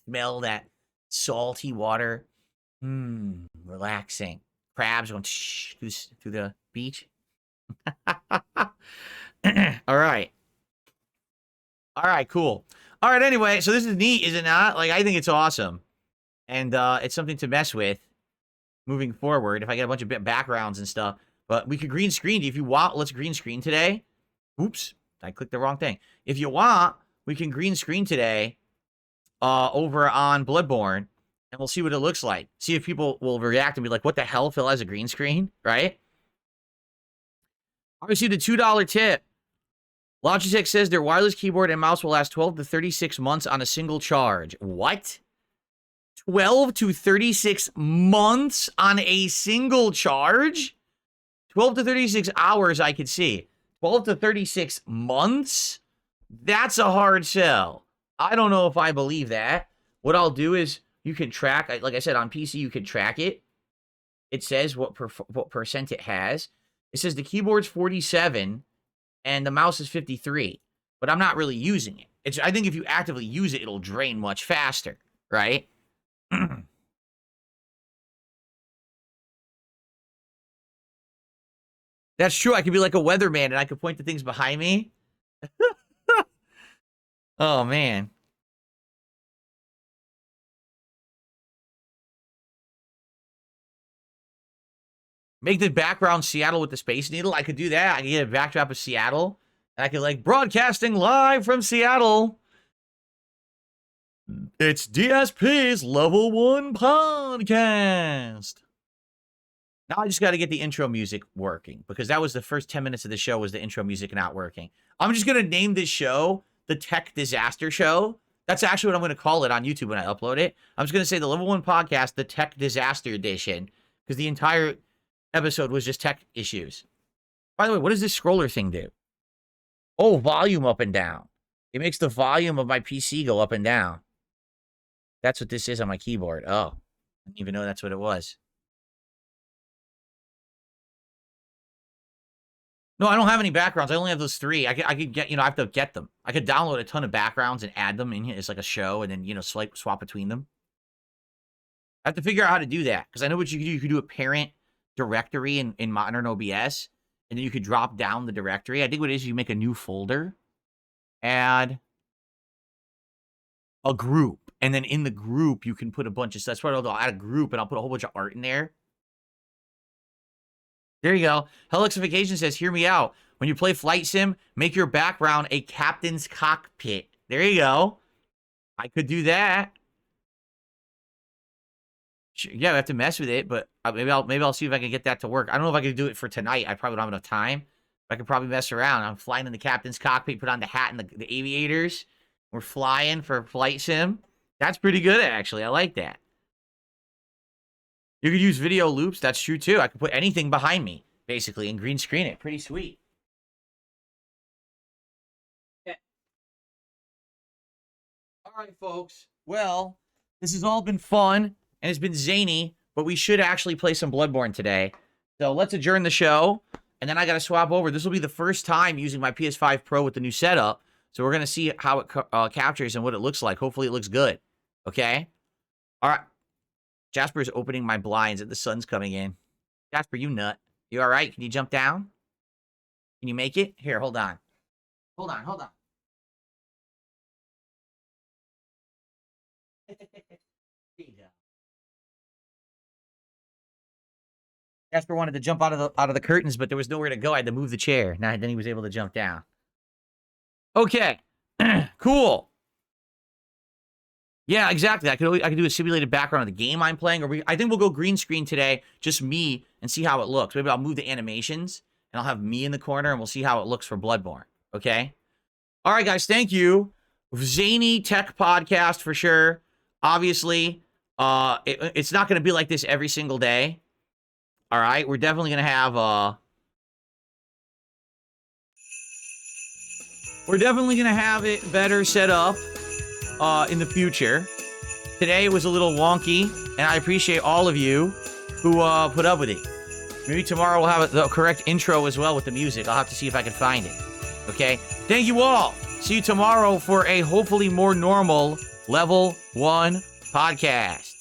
Smell that salty water. Relaxing. Crabs going through the beach. All right. All right, cool. All right, anyway, so this is neat, is it not? Like, I think it's awesome. And it's something to mess with moving forward if I get a bunch of backgrounds and stuff. But we could green screen. If you want, let's green screen today. Oops, I clicked the wrong thing. If you want, we can green screen today over on Bloodborne. And we'll see what it looks like. See if people will react and be like, what the hell, Phil has a green screen? Right? I received a $2 tip. Logitech says their wireless keyboard and mouse will last 12 to 36 months on a single charge. What? 12 to 36 months on a single charge? 12 to 36 hours, I could see. 12 to 36 months? That's a hard sell. I don't know if I believe that. What I'll do is you can track, like I said, on PC, you can track it. It says what percent it has. It says the keyboard's 47 and the mouse is 53, but I'm not really using it. I think if you actively use it, it'll drain much faster, right? That's true. I could be like a weatherman and I could point to things behind me. Oh, man. Make the background Seattle with the Space Needle. I could do that. I could get a backdrop of Seattle. And I could, like, broadcasting live from Seattle. It's DSP's Level 1 podcast. Now I just got to get the intro music working. Because that was the first 10 minutes of the show was the intro music not working. I'm just going to name this show the Tech Disaster Show. That's actually what I'm going to call it on YouTube when I upload it. I'm just going to say the Level 1 podcast, the Tech Disaster Edition. Because the entire episode was just tech issues. By the way, what does this scroller thing do? Oh, volume up and down. It makes the volume of my PC go up and down. That's what this is on my keyboard. Oh, I didn't even know that's what it was. No, I don't have any backgrounds. I only have those 3. I could get, I have to get them. I could download a ton of backgrounds and add them in here. It's like a show and then, swap between them. I have to figure out how to do that because I know what you could do. You could do a parent directory in Modern OBS, and then you could drop down the directory. I think what it is, you make a new folder, add a group, and then in the group, you can put a bunch of stuff. That's what I'll do. I'll add a group, and I'll put a whole bunch of art in there. There you go. Helixification says, hear me out. When you play Flight Sim, make your background a captain's cockpit. There you go. I could do that. Yeah, I have to mess with it, but maybe I'll see if I can get that to work. I don't know if I can do it for tonight. I probably don't have enough time. But I could probably mess around. I'm flying in the captain's cockpit, put on the hat and the aviators. We're flying for Flight Sim. That's pretty good, actually. I like that. You could use video loops. That's true, too. I could put anything behind me, basically, and green screen it. Pretty sweet. All right, folks. Well, this has all been fun, and it's been zany, but we should actually play some Bloodborne today. So let's adjourn the show, and then I got to swap over. This will be the first time using my PS5 Pro with the new setup, so we're going to see how it captures and what it looks like. Hopefully it looks good. Okay? All right. Jasper's opening my blinds and the sun's coming in. Jasper, you nut. You all right? Can you jump down? Can you make it? Here, hold on. Hold on. There you go. Jasper wanted to jump out of the curtains, but there was nowhere to go. I had to move the chair. Now then he was able to jump down. Okay. Cool. Yeah, exactly. I could do a simulated background of the game I'm playing, or I think we'll go green screen today, just me, and see how it looks. Maybe I'll move the animations, and I'll have me in the corner, and we'll see how it looks for Bloodborne. Okay? All right, guys, thank you. Zany tech podcast for sure. Obviously, it's not going to be like this every single day. All right? We're definitely going to have... we're definitely going to have it better set up in the future. Today it was a little wonky, and I appreciate all of you who put up with it. Maybe tomorrow we'll have the correct intro as well with the music. I'll have to see if I can find it. Okay? Thank you all. See you tomorrow for a hopefully more normal Level 1 podcast.